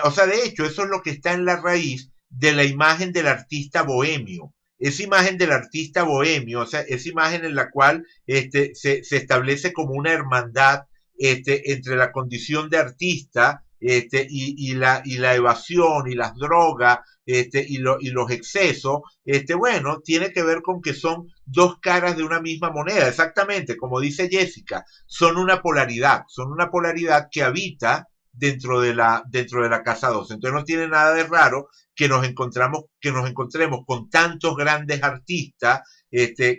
O sea, de hecho, eso es lo que está en la raíz de la imagen del artista bohemio. Esa imagen del artista bohemio, o sea, esa imagen en la cual se establece como una hermandad entre la condición de artista y la evasión y las drogas y los excesos, bueno, tiene que ver con que son dos caras de una misma moneda, exactamente, como dice Jessica, son una polaridad que habita dentro de la casa 2. Entonces no tiene nada de raro que nos encontremos con tantos grandes artistas,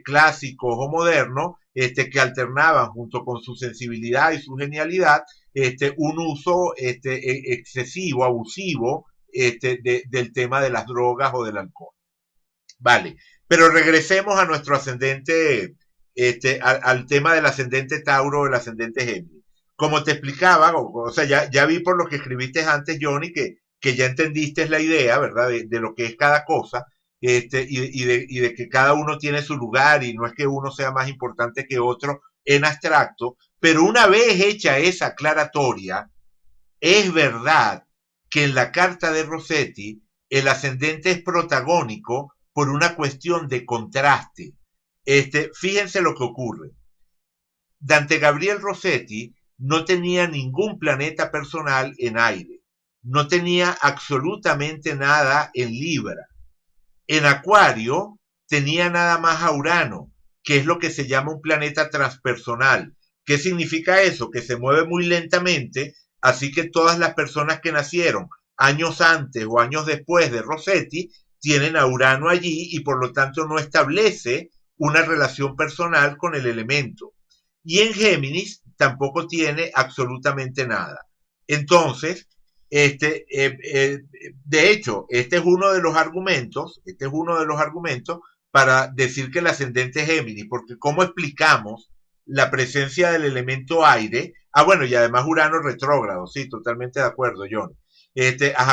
clásicos o modernos, que alternaban junto con su sensibilidad y su genialidad, un uso excesivo, abusivo, del tema de las drogas o del alcohol. Vale, pero regresemos a nuestro ascendente, al tema del ascendente Tauro o el ascendente Géminis. Como te explicaba, o sea, ya vi por lo que escribiste antes, Johnny, que ya entendiste la idea, ¿verdad? De lo que es cada cosa, y de que cada uno tiene su lugar y no es que uno sea más importante que otro en abstracto, pero una vez hecha esa aclaratoria, es verdad que en la carta de Rossetti el ascendente es protagónico por una cuestión de contraste. Fíjense lo que ocurre. Dante Gabriel Rossetti no tenía ningún planeta personal en aire, no tenía absolutamente nada en Libra. En Acuario tenía nada más a Urano, que es lo que se llama un planeta transpersonal. ¿Qué significa eso? Que se mueve muy lentamente, así que todas las personas que nacieron años antes o años después de Rossetti tienen a Urano allí y por lo tanto no establece una relación personal con el elemento. Y en Géminis tampoco tiene absolutamente nada. Entonces, de hecho, este es uno de los argumentos para decir que el ascendente es Géminis, porque ¿cómo explicamos la presencia del elemento aire? Ah, bueno, y además Urano retrógrado, sí, totalmente de acuerdo, John.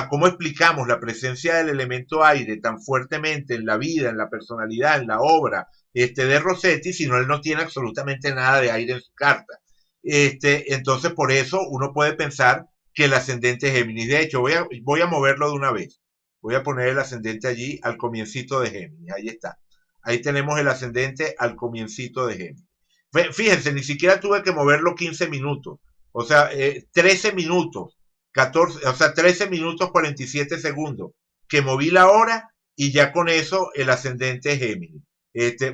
¿Cómo explicamos la presencia del elemento aire tan fuertemente en la vida, en la personalidad, en la obra de Rossetti, si no él no tiene absolutamente nada de aire en su carta? Entonces, por eso uno puede pensar que el ascendente es Géminis. De hecho, voy a moverlo de una vez. Voy a poner el ascendente allí al comiencito de Géminis. Ahí está. Ahí tenemos el ascendente al comiencito de Géminis. Fíjense, ni siquiera tuve que moverlo 15 minutos. O sea, 13 minutos. 14, o sea, 13 minutos 47 segundos. Que moví la hora y ya con eso el ascendente es Géminis.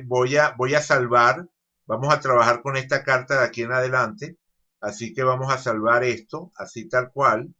Voy a salvar. Vamos a trabajar con esta carta de aquí en adelante. Así que vamos a salvar esto, así tal cual,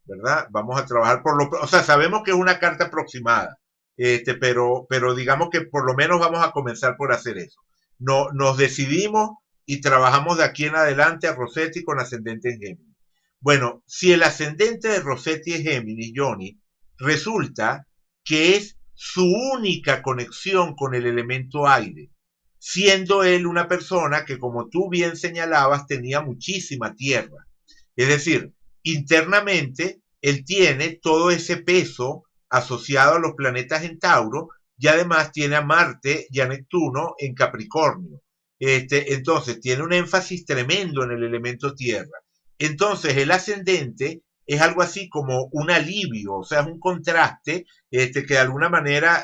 ¿verdad? Vamos a trabajar o sea, sabemos que es una carta aproximada, pero digamos que por lo menos vamos a comenzar por hacer eso. No, nos decidimos y trabajamos de aquí en adelante a Rossetti con ascendente en Géminis. Bueno, si el ascendente de Rossetti es Géminis, Johnny, resulta que es su única conexión con el elemento aire, siendo él una persona que, como tú bien señalabas, tenía muchísima tierra. Es decir, internamente él tiene todo ese peso asociado a los planetas en Tauro y además tiene a Marte y a Neptuno en Capricornio. Entonces tiene un énfasis tremendo en el elemento tierra. Entonces el ascendente es algo así como un alivio, o sea, es un contraste que de alguna manera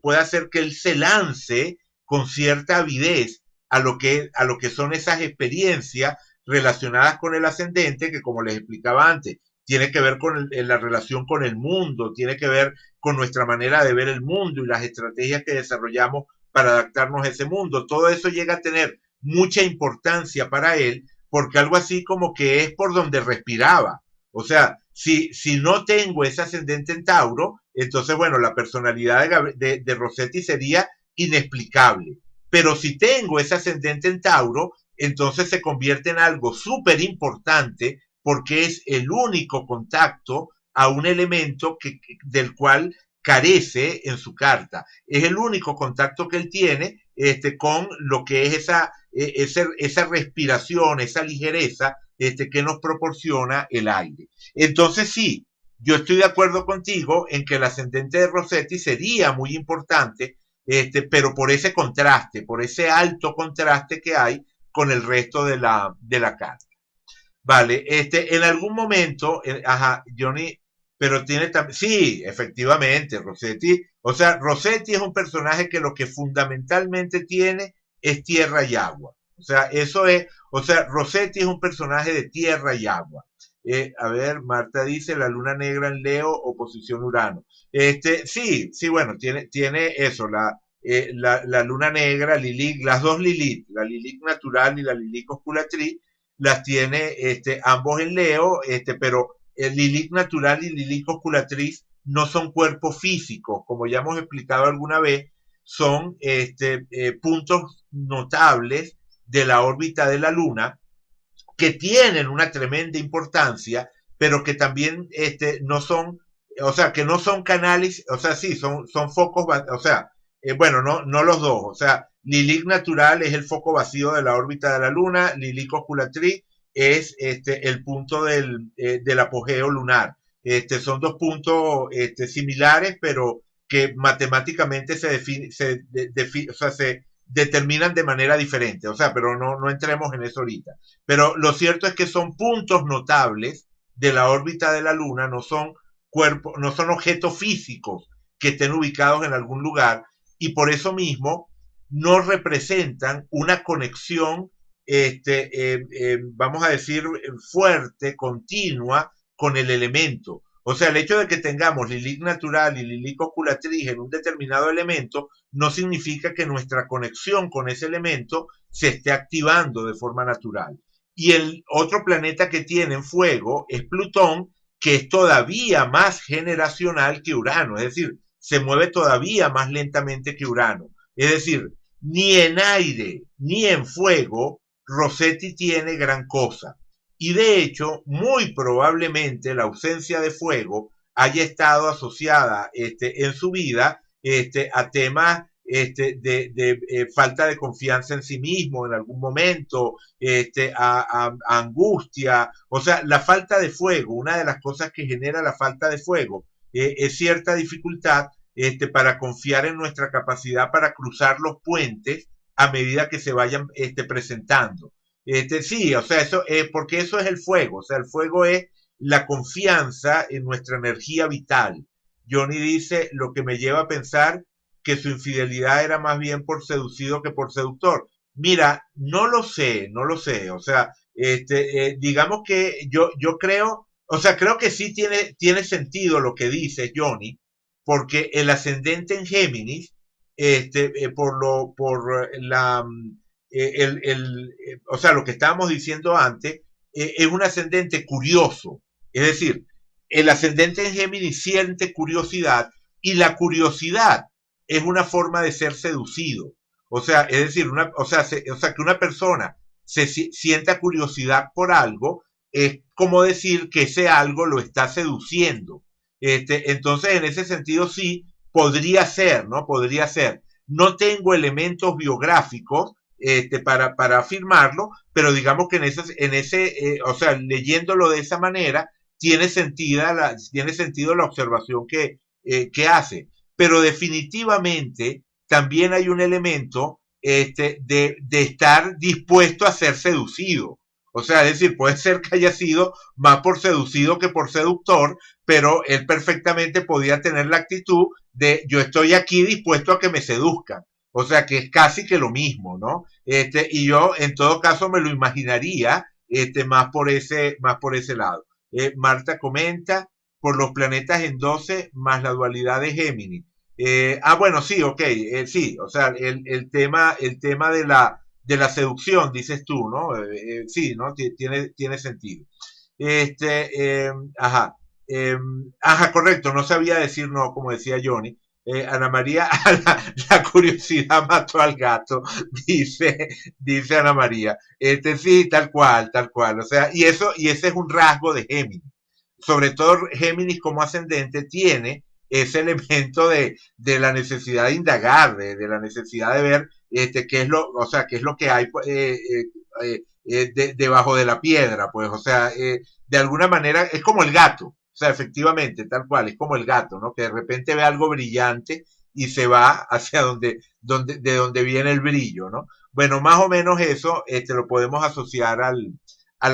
puede hacer que él se lance con cierta avidez a lo que son esas experiencias relacionadas con el ascendente, que como les explicaba antes, tiene que ver con la relación con el mundo, tiene que ver con nuestra manera de ver el mundo y las estrategias que desarrollamos para adaptarnos a ese mundo. Todo eso llega a tener mucha importancia para él, porque algo así como que es por donde respiraba. O sea, si no tengo ese ascendente en Tauro, entonces, bueno, la personalidad de Rossetti sería inexplicable. Pero si tengo ese ascendente en Tauro, entonces se convierte en algo súper importante porque es el único contacto a un elemento del cual carece en su carta. Es el único contacto que él tiene con lo que es esa respiración, esa ligereza que nos proporciona el aire. Entonces sí, yo estoy de acuerdo contigo en que el ascendente de Rossetti sería muy importante, pero por ese contraste, por ese alto contraste que hay con el resto de la carta. Vale, en algún momento, ajá, Johnny, pero tiene también, sí, efectivamente, Rossetti, o sea, Rossetti es un personaje que lo que fundamentalmente tiene es tierra y agua. O sea, eso es, o sea, Rossetti es un personaje de tierra y agua. A ver, Marta dice la luna negra en Leo, oposición Urano. Sí, sí, bueno, tiene eso, la luna negra, Lilith, las dos Lilith, la Lilith natural y la Lilith osculatriz, las tiene ambos en Leo, pero el Lilith natural y Lilith osculatriz no son cuerpos físicos, como ya hemos explicado alguna vez, son puntos notables de la órbita de la Luna que tienen una tremenda importancia, pero que también no son, o sea, que no son canales, o sea, sí, son focos, o sea, bueno, no los dos, o sea, Lilith natural es el foco vacío de la órbita de la Luna, Lilith osculatriz es el punto del apogeo lunar. Son dos puntos similares, pero que matemáticamente o sea, se determinan de manera diferente, o sea, pero no entremos en eso ahorita. Pero lo cierto es que son puntos notables de la órbita de la Luna, no son cuerpos, no son objetos físicos que estén ubicados en algún lugar y por eso mismo no representan una conexión, vamos a decir, fuerte, continua con el elemento. O sea, el hecho de que tengamos Lilith natural y Lilith osculatriz en un determinado elemento no significa que nuestra conexión con ese elemento se esté activando de forma natural. Y el otro planeta que tiene en fuego es Plutón, que es todavía más generacional que Urano, es decir, se mueve todavía más lentamente que Urano. Es decir, ni en aire ni en fuego Rossetti tiene gran cosa. Y de hecho, muy probablemente la ausencia de fuego haya estado asociada en su vida a temas falta de confianza en sí mismo en algún momento, a angustia, o sea, la falta de fuego, una de las cosas que genera la falta de fuego es cierta dificultad para confiar en nuestra capacidad para cruzar los puentes a medida que se vayan presentando. Sí, o sea, eso, porque eso es el fuego, o sea, el fuego es la confianza en nuestra energía vital. Johnny dice, lo que me lleva a pensar que su infidelidad era más bien por seducido que por seductor. Mira, no lo sé, o sea, digamos que yo creo, o sea, creo que sí tiene sentido lo que dice Johnny, porque el ascendente en Géminis, por la, o sea, lo que estábamos diciendo antes, es un ascendente curioso, es decir, el ascendente en Géminis siente curiosidad y la curiosidad es una forma de ser seducido. O sea, es decir, o sea que una persona sienta curiosidad por algo, es como decir que ese algo lo está seduciendo. Entonces, en ese sentido, sí, podría ser, ¿no? Podría ser. No tengo elementos biográficos para afirmarlo, pero digamos que o sea, leyéndolo de esa manera, tiene sentido la observación que hace. Pero definitivamente también hay un elemento de estar dispuesto a ser seducido. O sea, es decir, puede ser que haya sido más por seducido que por seductor, pero él perfectamente podía tener la actitud de yo estoy aquí dispuesto a que me seduzcan. O sea, que es casi que lo mismo, ¿no? Y yo en todo caso me lo imaginaría más por ese lado. Marta comenta, por los planetas en 12 más la dualidad de Géminis. Bueno, sí, ok, sí, o sea, el tema de la seducción, dices tú, ¿no? Sí, ¿no? Tiene sentido. Este, ajá, ajá, correcto, no sabía decir no, como decía Johnny. Ana María, la curiosidad mató al gato, dice, dice Ana María. Sí, tal cual. O sea, y ese es un rasgo de Géminis. Sobre todo Géminis como ascendente tiene ese elemento de la necesidad de indagar, de la necesidad de ver qué es lo, o sea, qué es lo que hay debajo de la piedra, pues, o sea, de alguna manera es como el gato, o sea, efectivamente, tal cual, es como el gato, ¿no? Que de repente ve algo brillante y se va hacia de donde viene el brillo, ¿no? Bueno, más o menos eso lo podemos asociar al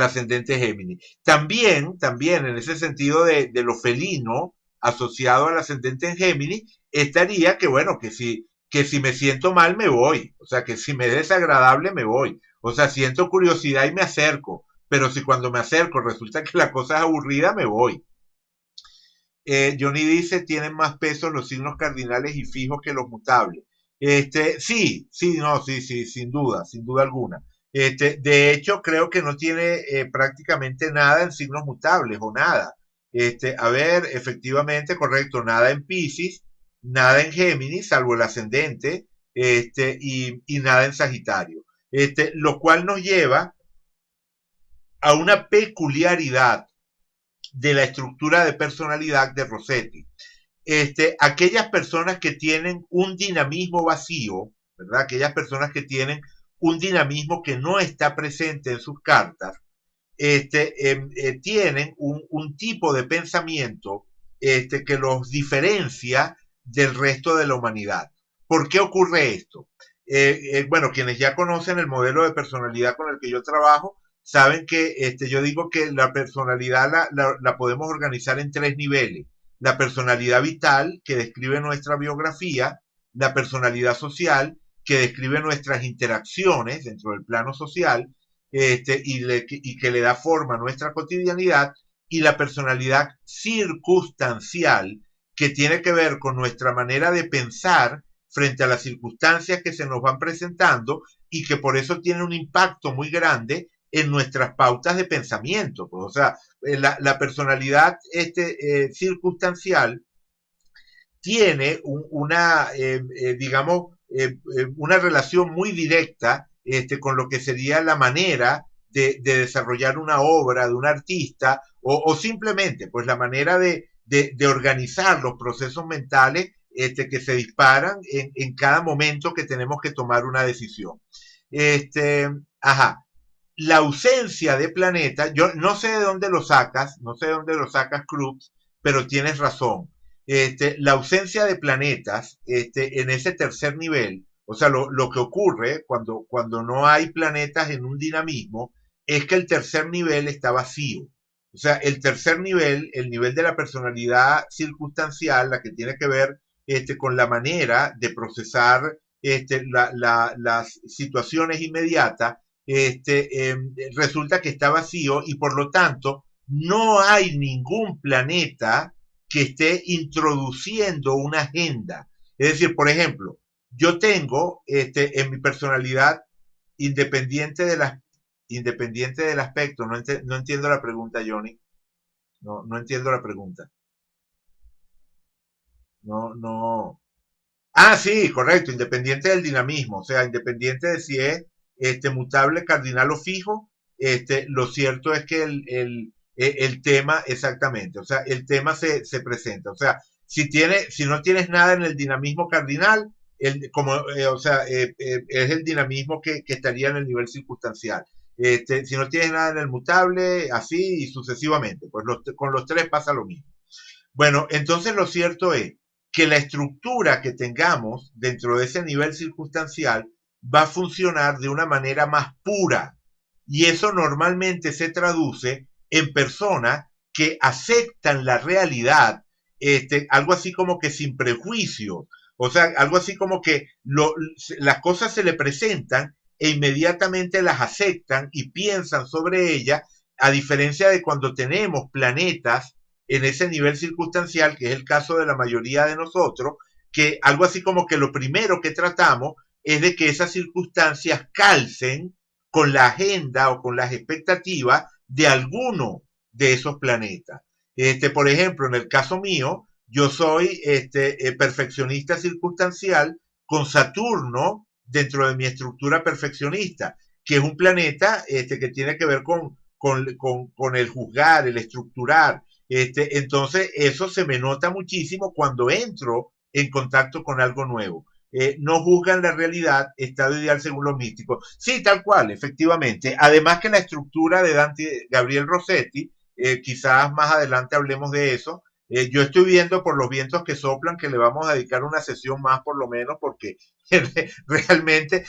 ascendente Géminis. También en ese sentido de lo felino asociado al ascendente en Géminis, estaría que, bueno, que si me siento mal me voy, o sea, que si me es desagradable me voy, o sea, siento curiosidad y me acerco, pero si cuando me acerco resulta que la cosa es aburrida, me voy. Johnny dice, tienen más peso los signos cardinales y fijos que los mutables. Sí, no, sí, sin duda alguna. De hecho, creo que no tiene prácticamente nada en signos mutables o nada. A ver, efectivamente, correcto, nada en Piscis, nada en Géminis, salvo el ascendente, y nada en Sagitario. Lo cual nos lleva a una peculiaridad de la estructura de personalidad de Rossetti. Aquellas personas que tienen un dinamismo vacío, ¿verdad? Aquellas personas que tienen un dinamismo que no está presente en sus cartas, tienen un tipo de pensamiento que los diferencia del resto de la humanidad. ¿Por qué ocurre esto? Bueno, quienes ya conocen el modelo de personalidad con el que yo trabajo, saben que yo digo que la personalidad la podemos organizar en tres niveles. La personalidad vital, que describe nuestra biografía, la personalidad social, que describe nuestras interacciones dentro del plano social, y que le da forma a nuestra cotidianidad, y la personalidad circunstancial, que tiene que ver con nuestra manera de pensar frente a las circunstancias que se nos van presentando y que por eso tiene un impacto muy grande en nuestras pautas de pensamiento. Pues, o sea, la personalidad circunstancial tiene digamos, una relación muy directa con lo que sería la manera de desarrollar una obra de un artista o simplemente pues la manera de organizar los procesos mentales que se disparan en cada momento que tenemos que tomar una decisión. Este, ajá. La ausencia de planetas, yo no sé de dónde lo sacas, no sé de dónde lo sacas, Cruz, pero tienes razón. La ausencia de planetas en ese tercer nivel, o sea, lo que ocurre cuando no hay planetas en un dinamismo, es que el tercer nivel está vacío. O sea, el tercer nivel, el nivel de la personalidad circunstancial, la que tiene que ver con la manera de procesar las situaciones inmediatas, resulta que está vacío y por lo tanto no hay ningún planeta que esté introduciendo una agenda. Es decir, por ejemplo, yo tengo en mi personalidad independiente de las independiente del aspecto, no entiendo la pregunta, Johnny. No entiendo la pregunta. No. Ah, sí, correcto, independiente del dinamismo, o sea, independiente de si es mutable, cardinal o fijo, lo cierto es que el tema, exactamente, o sea, el tema se presenta, o sea, Si no tienes nada en el dinamismo cardinal, es el dinamismo que estaría en el nivel circunstancial. Si no tienes nada en el mutable, así y sucesivamente. Pues con los tres pasa lo mismo. Bueno, entonces lo cierto es que la estructura que tengamos dentro de ese nivel circunstancial va a funcionar de una manera más pura. Y eso normalmente se traduce en personas que aceptan la realidad, algo así como que sin prejuicio. O sea, algo así como que las cosas se le presentan e inmediatamente las aceptan y piensan sobre ellas, a diferencia de cuando tenemos planetas en ese nivel circunstancial, que es el caso de la mayoría de nosotros, que algo así como que lo primero que tratamos es de que esas circunstancias calcen con la agenda o con las expectativas de alguno de esos planetas. Por ejemplo, en el caso mío, yo soy perfeccionista circunstancial con Saturno dentro de mi estructura perfeccionista, que es un planeta que tiene que ver con el juzgar, el estructurar. Entonces, eso se me nota muchísimo cuando entro en contacto con algo nuevo. No juzgan la realidad, estado ideal según los místicos. Sí, tal cual, efectivamente. Además que la estructura de Dante Gabriel Rossetti, quizás más adelante hablemos de eso. Yo estoy viendo por los vientos que soplan que le vamos a dedicar una sesión más por lo menos porque realmente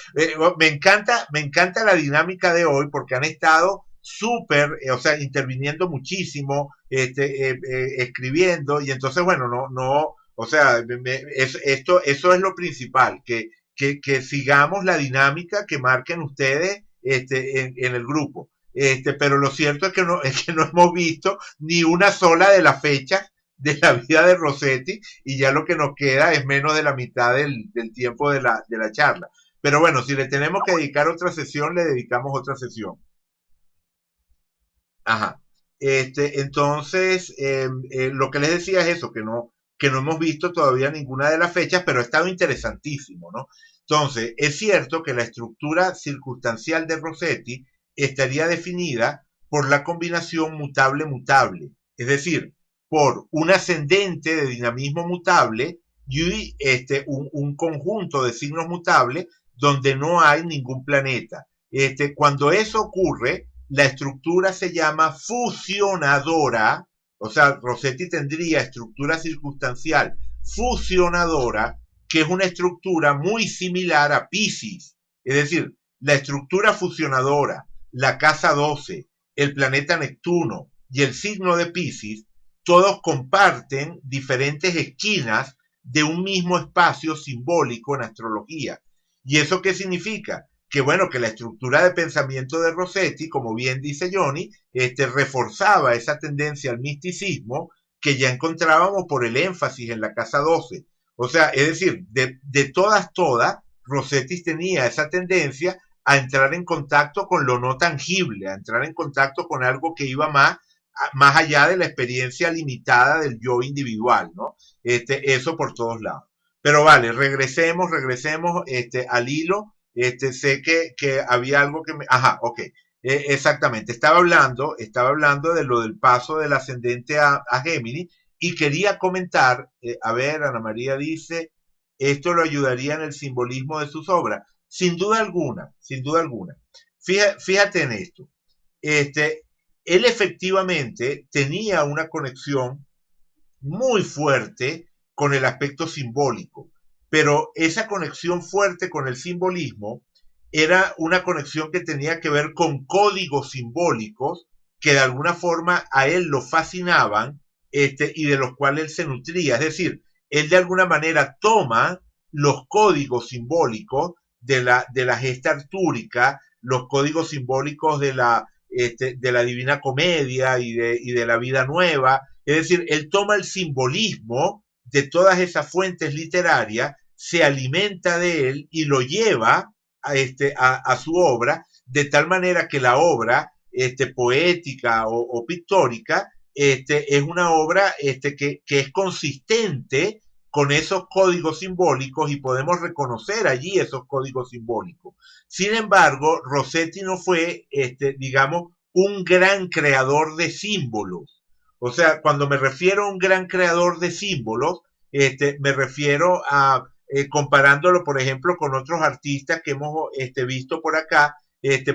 me encanta la dinámica de hoy porque han estado súper, o sea, interviniendo muchísimo, escribiendo y entonces, bueno, no, o sea, eso es lo principal, que sigamos la dinámica que marquen ustedes en el grupo. Pero lo cierto es que no hemos visto ni una sola de las fechas de la vida de Rossetti y ya lo que nos queda es menos de la mitad del tiempo de la charla. Pero bueno, si le tenemos que dedicar otra sesión, le dedicamos otra sesión. Ajá. Entonces, lo que les decía es eso, que no hemos visto todavía ninguna de las fechas, pero ha estado interesantísimo, ¿no? Entonces, es cierto que la estructura circunstancial de Rossetti estaría definida por la combinación mutable-mutable, es decir, por un ascendente de dinamismo mutable y un conjunto de signos mutables donde no hay ningún planeta. Cuando eso ocurre, la estructura se llama fusionadora, o sea, Rossetti tendría estructura circunstancial fusionadora, que es una estructura muy similar a Pisces. Es decir, la estructura fusionadora, la casa 12, el planeta Neptuno y el signo de Pisces, todos comparten diferentes esquinas de un mismo espacio simbólico en astrología. ¿Y eso qué significa? Que bueno, que la estructura de pensamiento de Rossetti, como bien dice Johnny, reforzaba esa tendencia al misticismo que ya encontrábamos por el énfasis en la casa 12. O sea, es decir, de todas, Rossetti tenía esa tendencia a entrar en contacto con lo no tangible, a entrar en contacto con algo que iba más allá de la experiencia limitada del yo individual, ¿no? Eso por todos lados. Pero vale, regresemos al hilo. Sé que había algo que me... Ajá, ok. Exactamente. Estaba hablando de lo del paso del ascendente a Géminis y quería comentar, a ver, Ana María dice, esto lo ayudaría en el simbolismo de sus obras. Sin duda alguna, sin duda alguna. Fíjate en esto. Este, Él efectivamente tenía una conexión muy fuerte con el aspecto simbólico, pero esa conexión fuerte con el simbolismo era una conexión que tenía que ver con códigos simbólicos que de alguna forma a él lo fascinaban y de los cuales él se nutría. Es decir, él de alguna manera toma los códigos simbólicos de la gesta artúrica, los códigos simbólicos de la Divina Comedia y de la Vida Nueva, es decir, él toma el simbolismo de todas esas fuentes literarias, se alimenta de él y lo lleva a su obra, de tal manera que la obra poética o pictórica es una obra que es consistente con esos códigos simbólicos y podemos reconocer allí esos códigos simbólicos. Sin embargo, Rossetti no fue, digamos, un gran creador de símbolos. O sea, cuando me refiero a un gran creador de símbolos, Me refiero a comparándolo, por ejemplo, con otros artistas que hemos visto por acá,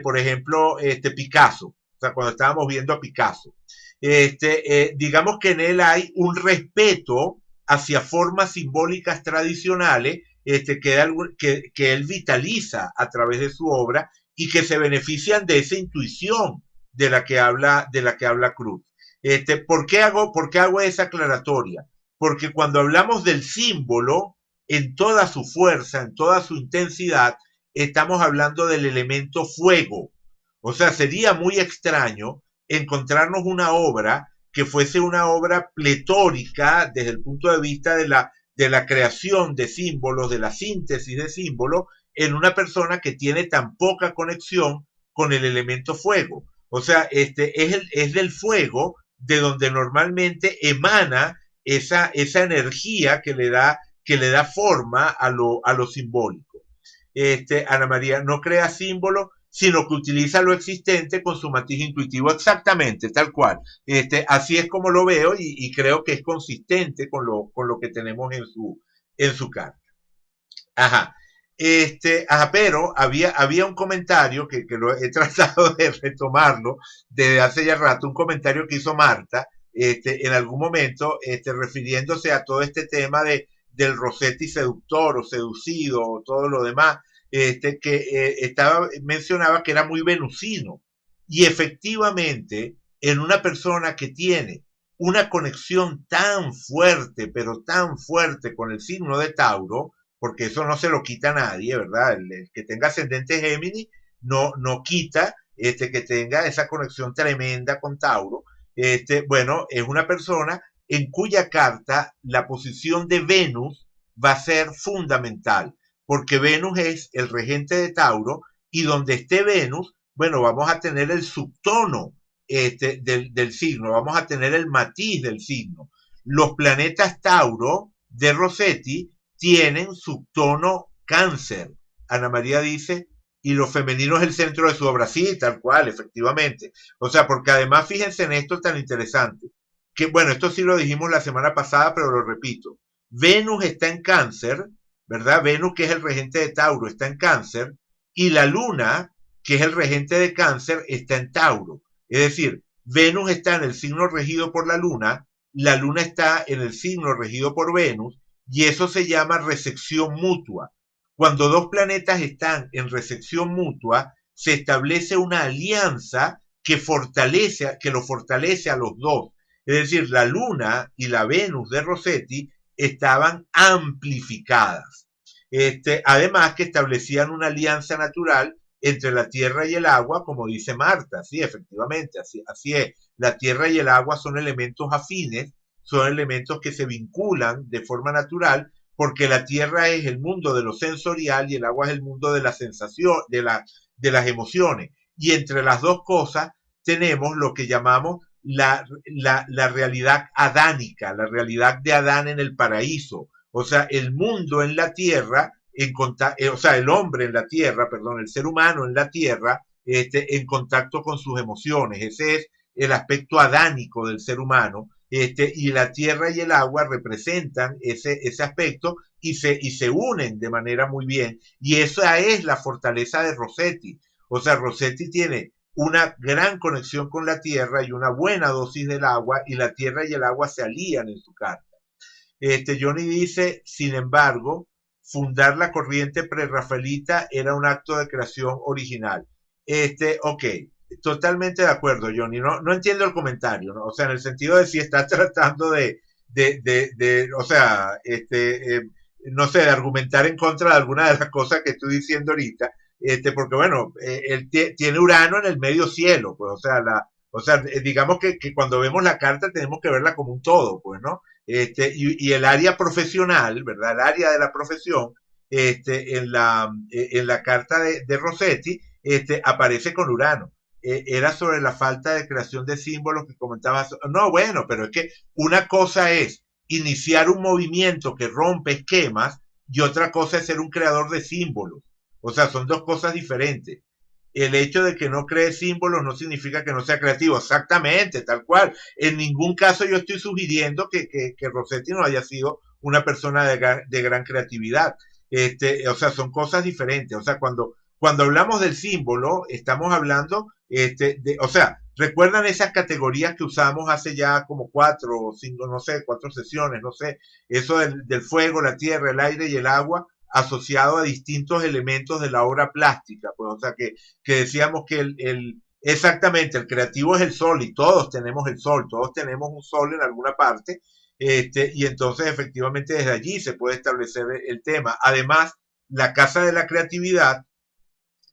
por ejemplo, Picasso, o sea, cuando estábamos viendo a Picasso. Digamos que en él hay un respeto hacia formas simbólicas tradicionales que él vitaliza a través de su obra y que se benefician de esa intuición de la que habla Cruz. Por qué hago esa aclaratoria? Porque cuando hablamos del símbolo, en toda su fuerza, en toda su intensidad, estamos hablando del elemento fuego. O sea, sería muy extraño encontrarnos una obra que fuese una obra pletórica desde el punto de vista de la creación de símbolos, de la síntesis de símbolos, en una persona que tiene tan poca conexión con el elemento fuego. O sea, es del fuego de donde normalmente emana esa energía que le da forma a lo simbólico. Ana María no crea símbolos, sino que utiliza lo existente con su matiz intuitivo, exactamente, tal cual. Así es como lo veo y creo que es consistente con lo que tenemos en su carta. Ajá. Pero había un comentario que lo he tratado de retomarlo desde hace ya rato, un comentario que hizo Marta, en algún momento, refiriéndose a todo este tema del Rossetti seductor o seducido o todo lo demás, que mencionaba que era muy venusino. Y efectivamente, en una persona que tiene una conexión tan fuerte, pero tan fuerte con el signo de Tauro, porque eso no se lo quita a nadie, ¿verdad? El que tenga ascendente Géminis no quita que tenga esa conexión tremenda con Tauro. Bueno, es una persona en cuya carta la posición de Venus va a ser fundamental, porque Venus es el regente de Tauro y donde esté Venus, bueno, vamos a tener el subtono del signo, vamos a tener el matiz del signo. Los planetas Tauro de Rossetti tienen subtono cáncer. Ana María dice, y lo femenino es el centro de su obra. Sí, tal cual, efectivamente. O sea, porque además fíjense en esto tan interesante, que bueno, esto sí lo dijimos la semana pasada, pero lo repito. Venus está en cáncer, ¿verdad? Venus, que es el regente de Tauro, está en cáncer, y la luna, que es el regente de cáncer, está en Tauro. Es decir, Venus está en el signo regido por la luna está en el signo regido por Venus, y eso se llama recepción mutua. Cuando dos planetas están en recepción mutua, se establece una alianza que lo fortalece a los dos. Es decir, la Luna y la Venus de Rossetti estaban amplificadas. Además que establecían una alianza natural entre la tierra y el agua, como dice Marta, sí, efectivamente, así es. La tierra y el agua son elementos afines, son elementos que se vinculan de forma natural, porque la tierra es el mundo de lo sensorial y el agua es el mundo de la sensación, de las emociones. Y entre las dos cosas tenemos lo que llamamos la realidad adánica, la realidad de Adán en el paraíso. O sea, el mundo en la tierra, o sea, el hombre en la tierra, perdón, el ser humano en la tierra, en contacto con sus emociones. Ese es el aspecto adánico del ser humano, y la tierra y el agua representan ese aspecto y se unen de manera muy bien. Y esa es la fortaleza de Rossetti. O sea, Rossetti tiene una gran conexión con la tierra y una buena dosis del agua, y la tierra y el agua se alían en su carta. Johnny dice, sin embargo, fundar la corriente prerrafaelita era un acto de creación original. Ok, totalmente de acuerdo, Johnny. No entiendo el comentario, ¿no? O sea, en el sentido de si estás tratando o sea, no sé, de argumentar en contra de alguna de las cosas que estoy diciendo ahorita, porque bueno, él tiene Urano en el medio cielo, pues, o sea, digamos que cuando vemos la carta tenemos que verla como un todo, pues, ¿no? Y el área profesional, ¿verdad? El área de la profesión, en la carta de Rossetti, aparece con Urano. Era sobre la falta de creación de símbolos que comentabas. No, bueno, pero es que una cosa es iniciar un movimiento que rompe esquemas y otra cosa es ser un creador de símbolos. O sea, son dos cosas diferentes. El hecho de que no cree símbolos no significa que no sea creativo. Exactamente, tal cual. En ningún caso yo estoy sugiriendo que Rossetti no haya sido una persona de gran creatividad. O sea, son cosas diferentes. O sea, cuando hablamos del símbolo, estamos hablando, o sea, ¿recuerdan esas categorías que usamos hace ya como 4 o 5, no sé, 4 sesiones, no sé, eso del fuego, la tierra, el aire y el agua asociado a distintos elementos de la obra plástica? Pues, o sea, que decíamos que exactamente, el creativo es el sol y todos tenemos el sol, todos tenemos un sol en alguna parte, y entonces efectivamente desde allí se puede establecer el tema. Además, la casa de la creatividad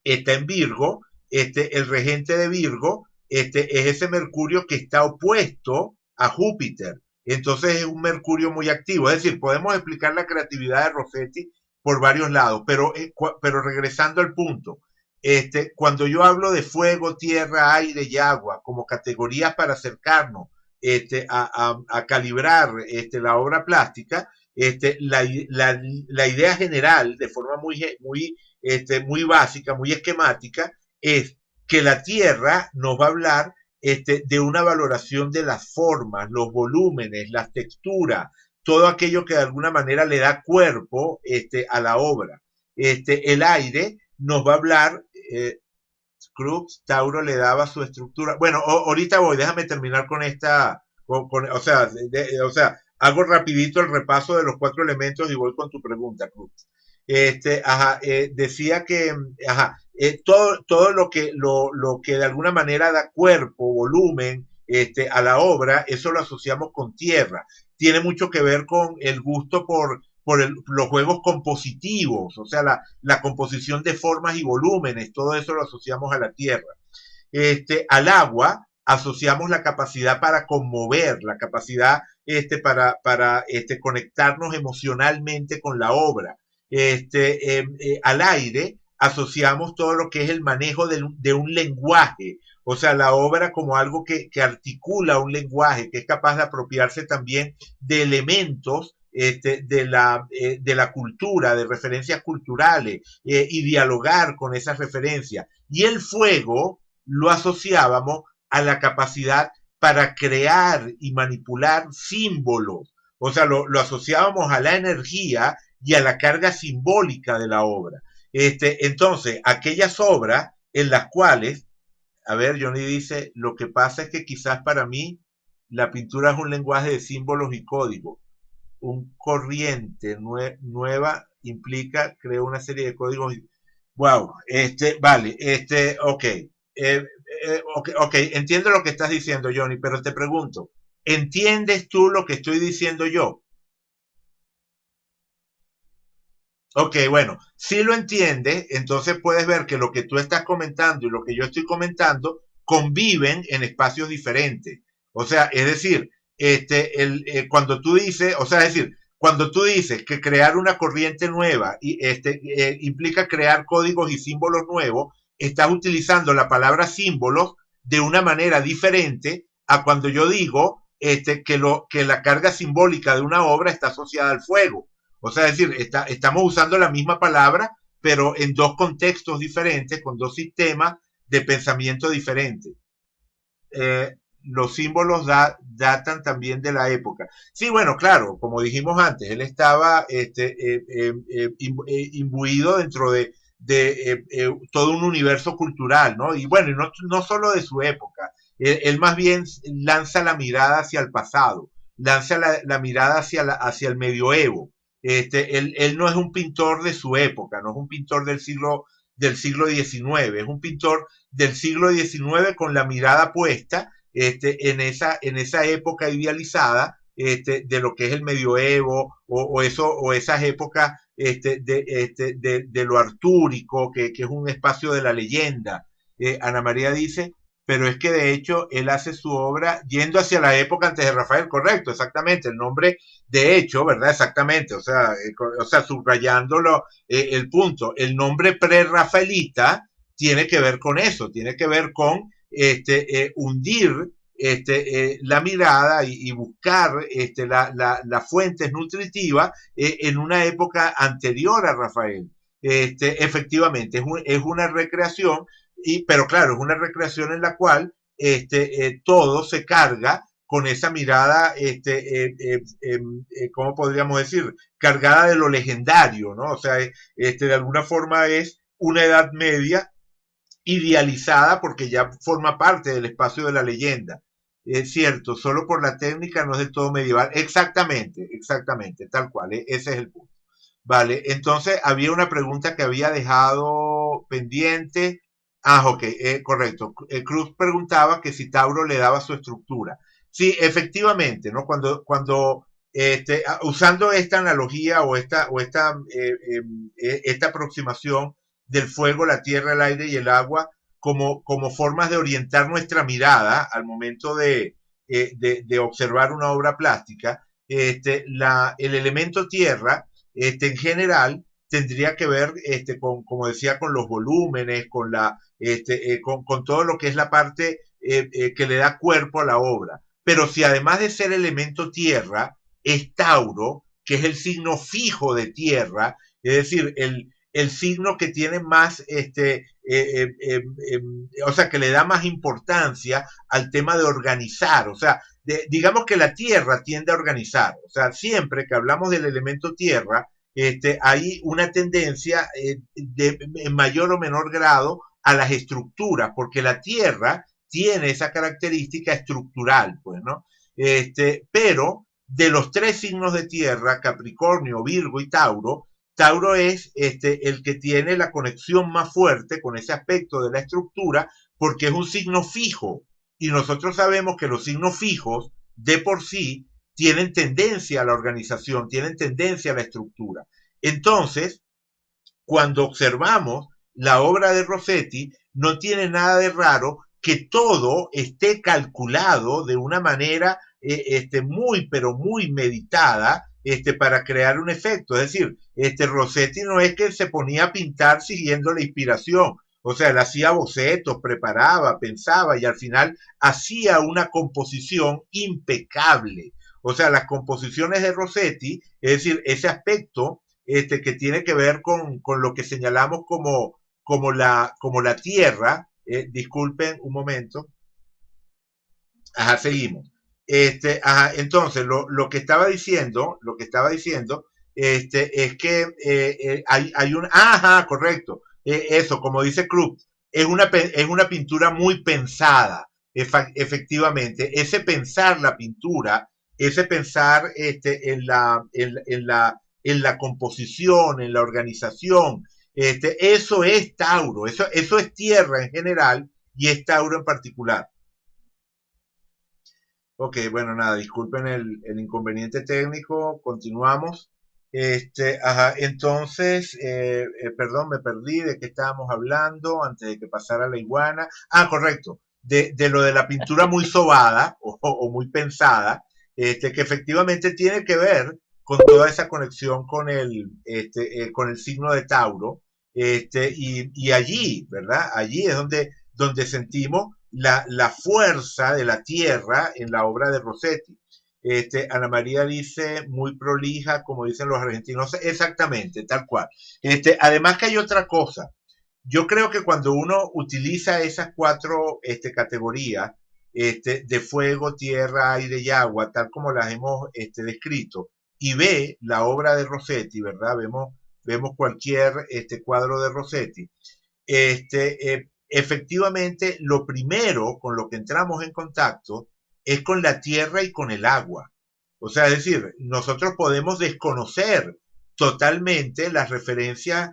está en Virgo, el regente de Virgo, es ese Mercurio que está opuesto a Júpiter. Entonces es un Mercurio muy activo. Es decir, podemos explicar la creatividad de Rossetti por varios lados, pero regresando al punto, cuando yo hablo de fuego, tierra, aire y agua como categorías para acercarnos a calibrar la obra plástica, la idea general, de forma muy básica, muy esquemática, es que la Tierra nos va a hablar de una valoración de las formas, los volúmenes, las texturas, todo aquello que de alguna manera le da cuerpo a la obra. El aire nos va a hablar, Crux, Tauro le daba su estructura. Bueno, ahorita voy, déjame terminar con esta, o sea, o sea, hago rapidito el repaso de los 4 elementos y voy con tu pregunta, Cruz. Decía que todo lo que de alguna manera da cuerpo, volumen, a la obra, eso lo asociamos con tierra. Tiene mucho que ver con el gusto por los juegos compositivos, o sea, la composición de formas y volúmenes, todo eso lo asociamos a la tierra. Al agua asociamos la capacidad para conmover, la capacidad para conectarnos emocionalmente con la obra. Al aire asociamos todo lo que es el manejo de un lenguaje, o sea, la obra como algo que articula un lenguaje, que es capaz de apropiarse también de elementos de la cultura, de referencias culturales, y dialogar con esas referencias. Y el fuego lo asociábamos a la capacidad para crear y manipular símbolos. O sea, lo asociábamos a la energía y a la carga simbólica de la obra. Entonces, aquellas obras en las cuales, a ver, Johnny dice, lo que pasa es que quizás para mí la pintura es un lenguaje de símbolos y códigos. Un corriente nueva implica crear una serie de códigos. Wow, vale, ok. Ok, entiendo lo que estás diciendo, Johnny, pero te pregunto, ¿entiendes tú lo que estoy diciendo yo? Ok, bueno, si lo entiendes, entonces puedes ver que lo que tú estás comentando y lo que yo estoy comentando conviven en espacios diferentes. O sea, es decir, cuando tú dices, o sea, es decir, cuando tú dices que crear una corriente nueva implica crear códigos y símbolos nuevos, estás utilizando la palabra símbolos de una manera diferente a cuando yo digo que la carga simbólica de una obra está asociada al fuego. O sea, es decir, estamos usando la misma palabra, pero en dos contextos diferentes, con dos sistemas de pensamiento diferentes. Los símbolos datan también de la época. Sí, bueno, claro, como dijimos antes, él estaba imbuido dentro de todo un universo cultural, ¿no? Y bueno, no solo de su época, él más bien lanza la mirada hacia el pasado, lanza la mirada hacia el medioevo. Él no es un pintor de su época, no es un pintor del siglo XIX, es un pintor del siglo XIX con la mirada puesta en esa época idealizada de lo que es el medioevo o esas épocas de lo artúrico, que es un espacio de la leyenda. Ana María dice, pero es que de hecho él hace su obra yendo hacia la época antes de Rafael, correcto, exactamente, el nombre de hecho, ¿verdad? Exactamente, o sea subrayándolo, el punto, el nombre pre-rafaelita tiene que ver con eso, tiene que ver con hundir la mirada y buscar las fuentes nutritivas en una época anterior a Rafael. Efectivamente, es una recreación, pero claro, es una recreación en la cual todo se carga con esa mirada, ¿cómo podríamos decir? Cargada de lo legendario, ¿no? O sea, de alguna forma es una Edad Media idealizada porque ya forma parte del espacio de la leyenda. Es cierto, solo por la técnica no es del todo medieval. Exactamente, exactamente, tal cual, ese es el punto. Vale, entonces había una pregunta que había dejado pendiente. Ah, ok, correcto. Cruz preguntaba que si Tauro le daba su estructura. Sí, efectivamente, ¿no? Usando esta analogía esta aproximación del fuego, la tierra, el aire y el agua como formas de orientar nuestra mirada al momento de observar una obra plástica, el elemento tierra en general tendría que ver, como decía, con los volúmenes, con todo lo que es la parte que le da cuerpo a la obra. Pero si además de ser elemento tierra, es Tauro, que es el signo fijo de tierra, es decir, el signo que tiene más, o sea, que le da más importancia al tema de organizar, o sea, digamos que la tierra tiende a organizar, o sea, siempre que hablamos del elemento tierra, hay una tendencia en mayor o menor grado a las estructuras, porque la tierra tiene esa característica estructural, pues, ¿no? Pero de los tres signos de tierra, Capricornio, Virgo y Tauro, Tauro es el que tiene la conexión más fuerte con ese aspecto de la estructura porque es un signo fijo y nosotros sabemos que los signos fijos de por sí tienen tendencia a la organización, tienen tendencia a la estructura. Entonces, cuando observamos la obra de Rossetti, no tiene nada de raro que todo esté calculado de una manera muy, pero muy meditada para crear un efecto. Es decir, Rossetti no es que se ponía a pintar siguiendo la inspiración. O sea, él hacía bocetos, preparaba, pensaba y al final hacía una composición impecable. O sea, las composiciones de Rossetti, es decir, ese aspecto que tiene que ver con lo que señalamos como la tierra. Disculpen un momento. Ajá, seguimos. Ajá, entonces, lo que estaba diciendo, es que hay un, ajá, correcto, eso, como dice Cruz, es una pintura muy pensada, efectivamente. Ese pensar la pintura, ese pensar en la composición, en la organización, eso es Tauro, eso es tierra en general y es Tauro en particular. Ok, bueno, nada, disculpen el inconveniente técnico, continuamos. Ajá, entonces, perdón, me perdí de qué estábamos hablando antes de que pasara la iguana. Ah, correcto, de lo de la pintura muy sobada o muy pensada, que efectivamente tiene que ver con toda esa conexión con el signo de Tauro, y allí, ¿verdad? Allí es donde sentimos la fuerza de la tierra en la obra de Rossetti. Ana María dice muy prolija, como dicen los argentinos, exactamente, tal cual. Además que hay otra cosa. Yo creo que cuando uno utiliza esas cuatro categorías de fuego, tierra, aire y agua, tal como las hemos descrito, y ve la obra de Rossetti, ¿verdad? Vemos cualquier cuadro de Rossetti, efectivamente lo primero con lo que entramos en contacto es con la tierra y con el agua. O sea, es decir, nosotros podemos desconocer totalmente las referencias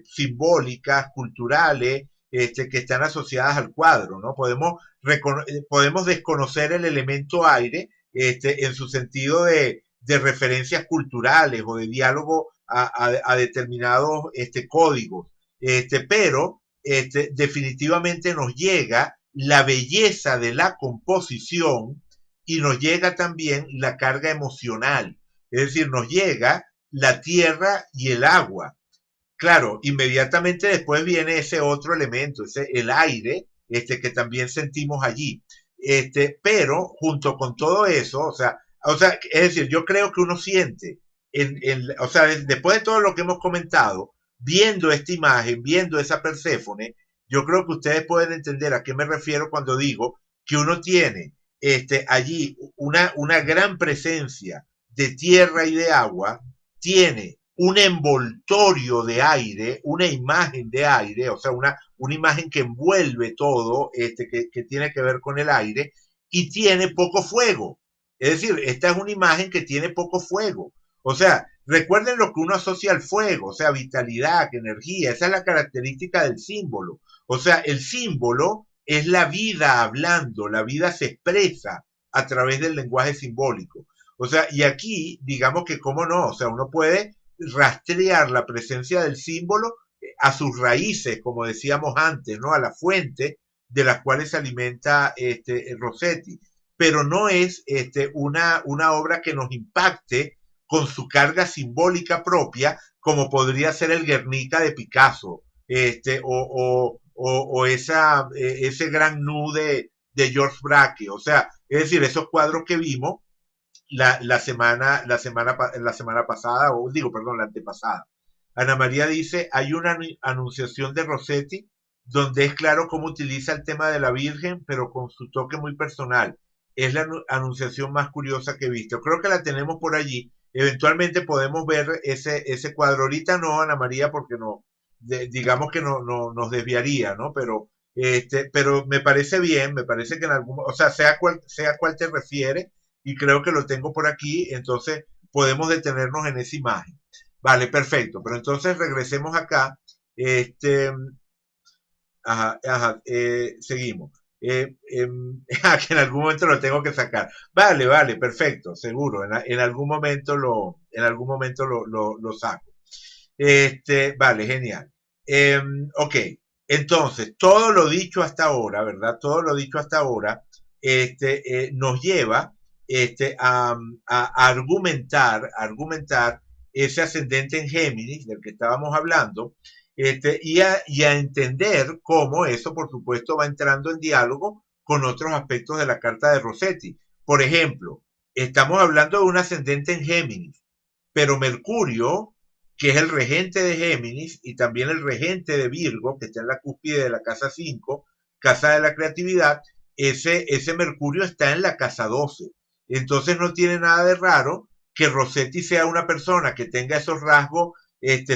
simbólicas, culturales, que están asociadas al cuadro, ¿no? Podemos desconocer el elemento aire en su sentido de referencias culturales o de diálogo a determinados códigos, pero definitivamente nos llega la belleza de la composición y nos llega también la carga emocional, es decir, nos llega la tierra y el agua. Claro, inmediatamente después viene ese otro elemento, el aire, que también sentimos allí. Pero junto con todo eso, es decir, yo creo que uno siente, o sea, después de todo lo que hemos comentado, viendo esta imagen, viendo esa Perséfone, yo creo que ustedes pueden entender a qué me refiero cuando digo que uno tiene allí una gran presencia de tierra y de agua, tiene un envoltorio de aire, una imagen de aire, o sea, una imagen que envuelve todo, que tiene que ver con el aire, y tiene poco fuego. Es decir, esta es una imagen que tiene poco fuego. O sea, recuerden lo que uno asocia al fuego, o sea, vitalidad, energía, esa es la característica del símbolo. O sea, el símbolo es la vida hablando, la vida se expresa a través del lenguaje simbólico. O sea, y aquí, digamos que cómo no, o sea, uno puede rastrear la presencia del símbolo a sus raíces, como decíamos antes, ¿no? A la fuente de las cuales se alimenta Rossetti, pero no es una obra que nos impacte con su carga simbólica propia, como podría ser el Guernica de Picasso, o ese gran nude de George Braque. O sea, es decir, esos cuadros que vimos la semana pasada, o digo, perdón, la antepasada. Ana María dice, hay una anunciación de Rossetti donde es claro cómo utiliza el tema de la Virgen, pero con su toque muy personal. Es la anunciación más curiosa que he visto. Creo que la tenemos por allí. Eventualmente podemos ver ese cuadro. Ahorita no, Ana María, porque no, digamos que no nos desviaría, ¿no? Pero me parece bien, me parece que en algún, o sea, sea cual te refiere, y creo que lo tengo por aquí, entonces podemos detenernos en esa imagen. Vale, perfecto, pero entonces regresemos acá. Este, seguimos. Que en algún momento lo tengo que sacar. Vale, vale, perfecto, seguro. En algún momento lo saco. Vale, genial. Ok, entonces, todo lo dicho hasta ahora, ¿verdad? Todo lo dicho hasta ahora nos lleva a argumentar ese ascendente en Géminis del que estábamos hablando, y a entender cómo eso, por supuesto, va entrando en diálogo con otros aspectos de la carta de Rossetti. Por ejemplo, estamos hablando de un ascendente en Géminis, pero Mercurio, que es el regente de Géminis y también el regente de Virgo, que está en la cúspide de la casa 5, casa de la creatividad, ese Mercurio está en la casa 12. Entonces no tiene nada de raro que Rossetti sea una persona que tenga esos rasgos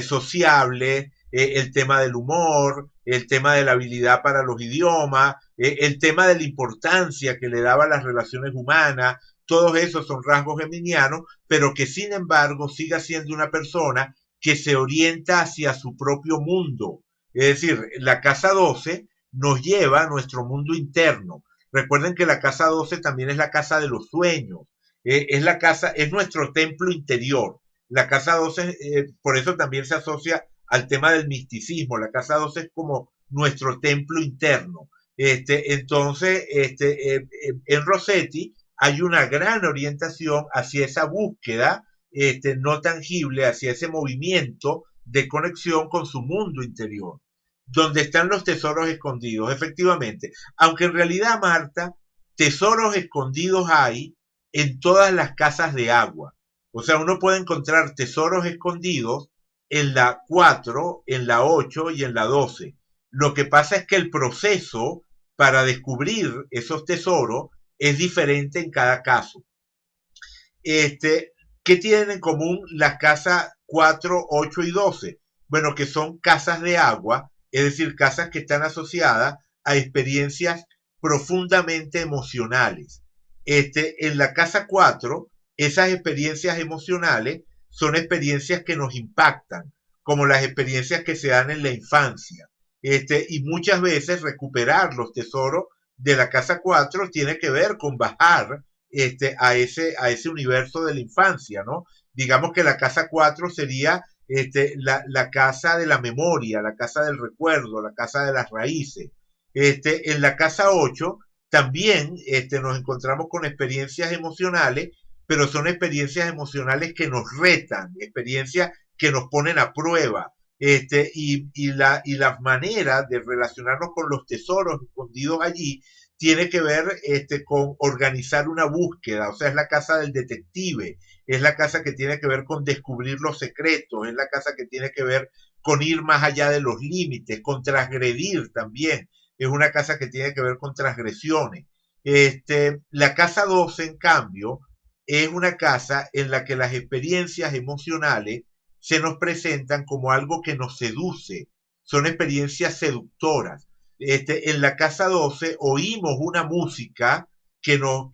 sociables, el tema del humor, el tema de la habilidad para los idiomas, el tema de la importancia que le daba a las relaciones humanas. Todos esos son rasgos geminianos, pero que sin embargo siga siendo una persona que se orienta hacia su propio mundo. Es decir, la casa 12 nos lleva a nuestro mundo interno. Recuerden que la casa 12 también es la casa de los sueños, es nuestro templo interior. La casa 12, por eso también se asocia al tema del misticismo. La casa 12 es como nuestro templo interno. Entonces, en Rossetti hay una gran orientación hacia esa búsqueda no tangible, hacia ese movimiento de conexión con su mundo interior, donde están los tesoros escondidos, efectivamente. Aunque en realidad, Marta, tesoros escondidos hay en todas las casas de agua. O sea, uno puede encontrar tesoros escondidos en la 4, en la 8 y en la 12. Lo que pasa es que el proceso para descubrir esos tesoros es diferente en cada caso. ¿Qué tienen en común las casas 4, 8 y 12? Bueno, que son casas de agua, es decir, casas que están asociadas a experiencias profundamente emocionales. En la casa 4, esas experiencias emocionales son experiencias que nos impactan, como las experiencias que se dan en la infancia. Y muchas veces recuperar los tesoros de la casa 4 tiene que ver con bajar a ese universo de la infancia, ¿no? Digamos que la casa 4 sería la casa de la memoria, la casa del recuerdo, la casa de las raíces. En la casa 8 también nos encontramos con experiencias emocionales, pero son experiencias emocionales que nos retan, experiencias que nos ponen a prueba. Y la manera de relacionarnos con los tesoros escondidos allí tiene que ver con organizar una búsqueda, o sea, es la casa del detective, es la casa que tiene que ver con descubrir los secretos, es la casa que tiene que ver con ir más allá de los límites, con transgredir también, es una casa que tiene que ver con transgresiones. La casa 12, en cambio, es una casa en la que las experiencias emocionales se nos presentan como algo que nos seduce, son experiencias seductoras. En la casa 12 oímos una música que nos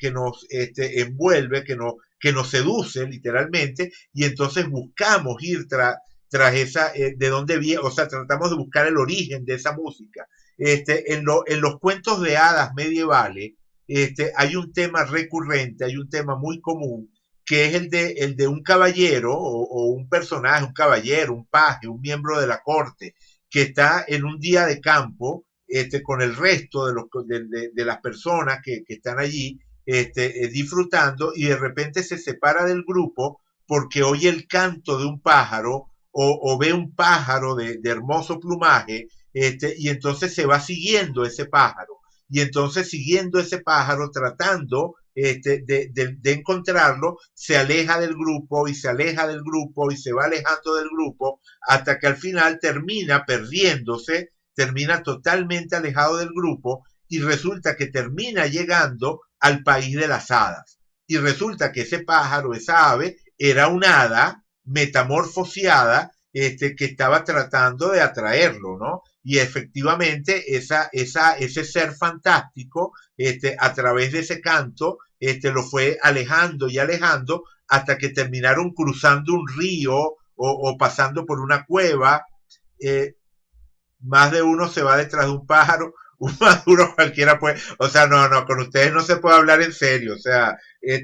envuelve, que nos seduce literalmente, y entonces buscamos ir tras esa, de dónde viene, o sea, tratamos de buscar el origen de esa música. En los cuentos de hadas medievales, hay un tema recurrente, hay un tema muy común, que es el de un caballero o un personaje, un caballero, un paje, un miembro de la corte, que está en un día de campo con el resto de las personas que están allí disfrutando, y de repente se separa del grupo porque oye el canto de un pájaro o ve un pájaro de hermoso plumaje, y entonces se va siguiendo ese pájaro, y entonces siguiendo ese pájaro, tratando de encontrarlo, se aleja del grupo y se aleja del grupo y se va alejando del grupo hasta que al final termina perdiéndose, termina totalmente alejado del grupo, y resulta que termina llegando al país de las hadas. Y resulta que ese pájaro, esa ave, era una hada metamorfoseada, que estaba tratando de atraerlo, ¿no? Y efectivamente ese ser fantástico, a través de ese canto, lo fue alejando y alejando hasta que terminaron cruzando un río o pasando por una cueva. eh, Más de uno se va detrás de un pájaro, un maduro cualquiera puede, o sea, no, con ustedes no se puede hablar en serio, o sea,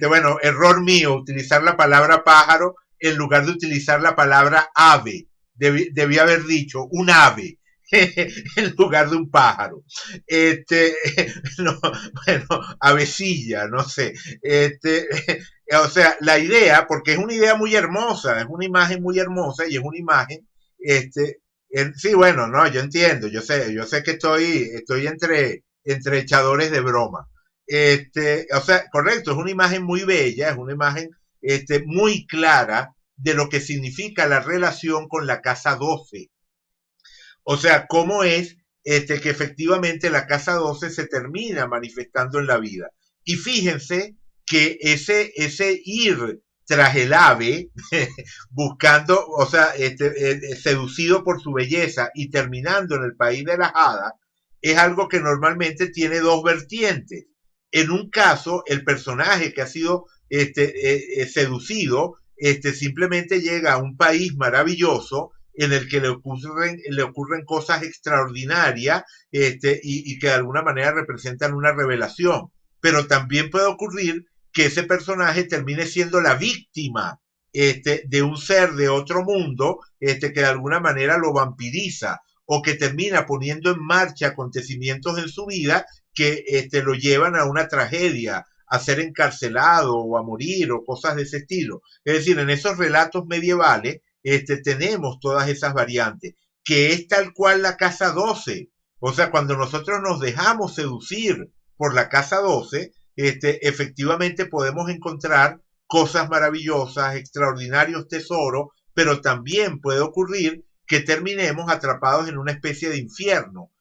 bueno, error mío, utilizar la palabra pájaro en lugar de utilizar la palabra ave, debí haber dicho un ave en lugar de un pájaro, este, no, bueno, avecilla, no sé, o sea, la idea, porque es una idea muy hermosa, es una imagen muy hermosa y es una imagen, este, sí, bueno, no, yo entiendo, yo sé que estoy entre echadores de broma. O sea, correcto, es una imagen muy bella, es una imagen muy clara de lo que significa la relación con la casa 12. O sea, cómo es que efectivamente la casa 12 se termina manifestando en la vida. Y fíjense que ese ir tras el ave, buscando, o sea, seducido por su belleza y terminando en el país de las hadas, es algo que normalmente tiene dos vertientes. En un caso, el personaje que ha sido seducido simplemente llega a un país maravilloso en el que le ocurren cosas extraordinarias, y que de alguna manera representan una revelación. Pero también puede ocurrir que ese personaje termine siendo la víctima de un ser de otro mundo, que de alguna manera lo vampiriza, o que termina poniendo en marcha acontecimientos en su vida que lo llevan a una tragedia, a ser encarcelado o a morir o cosas de ese estilo. Es decir, en esos relatos medievales tenemos todas esas variantes, que es tal cual la casa 12. O sea, cuando nosotros nos dejamos seducir por la casa 12, efectivamente podemos encontrar cosas maravillosas, extraordinarios tesoros, pero también puede ocurrir que terminemos atrapados en una especie de infierno,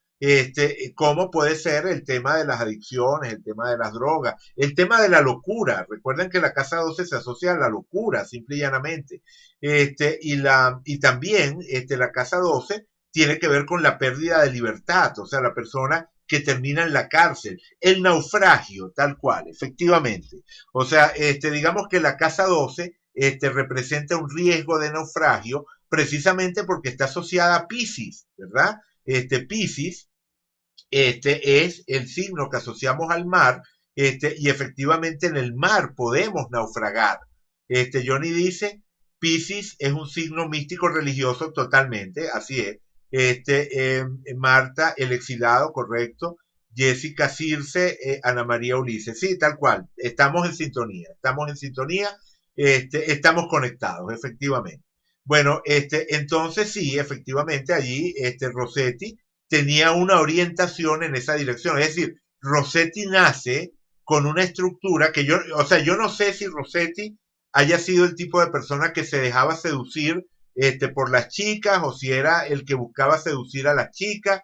como puede ser el tema de las adicciones, el tema de las drogas, el tema de la locura. Recuerden que la casa 12 se asocia a la locura, simple y llanamente. Y también la casa 12 tiene que ver con la pérdida de libertad, o sea, la persona que termina en la cárcel, el naufragio, tal cual, efectivamente. O sea, digamos que la casa 12 representa un riesgo de naufragio precisamente porque está asociada a Piscis, ¿verdad? Piscis es el signo que asociamos al mar, y efectivamente en el mar podemos naufragar. Johnny dice, Piscis es un signo místico religioso totalmente, así es. Marta, el exilado, correcto. Jessica Circe, Ana María Ulises, sí, tal cual, estamos en sintonía, estamos conectados, efectivamente. Bueno, entonces sí, efectivamente allí Rossetti tenía una orientación en esa dirección. Es decir, Rossetti nace con una estructura que yo, o sea, yo no sé si Rossetti haya sido el tipo de persona que se dejaba seducir por las chicas, o si era el que buscaba seducir a las chicas.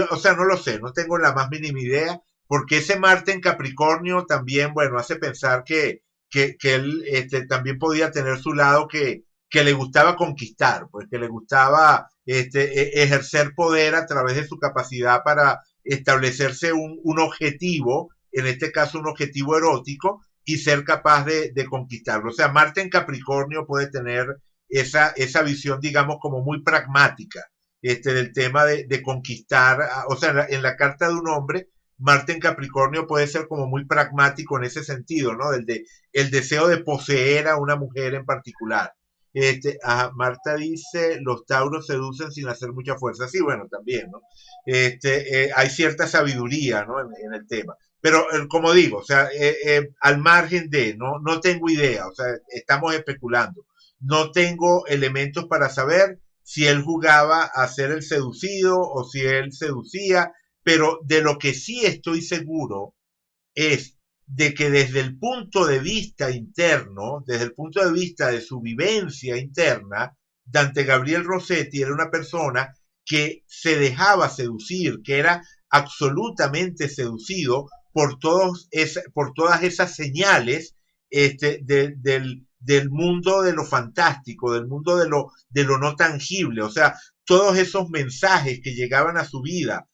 O sea, no lo sé, no tengo la más mínima idea. porque ese Marte en Capricornio también, bueno, hace pensar que él también podía tener su lado que le gustaba conquistar, pues que le gustaba ejercer poder a través de su capacidad para establecerse un objetivo, en este caso un objetivo erótico, y ser capaz de conquistarlo. O sea, Marte en Capricornio puede tener esa visión, digamos, como muy pragmática del tema de conquistar, o sea, en la carta de un hombre, Marte en Capricornio puede ser como muy pragmático en ese sentido, ¿no? El deseo de poseer a una mujer en particular. Marta dice, los tauros seducen sin hacer mucha fuerza. Sí, bueno, también, ¿no? Hay cierta sabiduría, ¿no? En el tema. Pero, como digo, o sea, al margen de, no tengo idea, o sea, estamos especulando. No tengo elementos para saber si él jugaba a ser el seducido o si él seducía, pero de lo que sí estoy seguro es de que desde el punto de vista interno, desde el punto de vista de su vivencia interna, Dante Gabriel Rossetti era una persona que se dejaba seducir, que era absolutamente seducido por todas esas señales del mundo de lo fantástico, del mundo de lo no tangible, o sea, todos esos mensajes que llegaban a su vida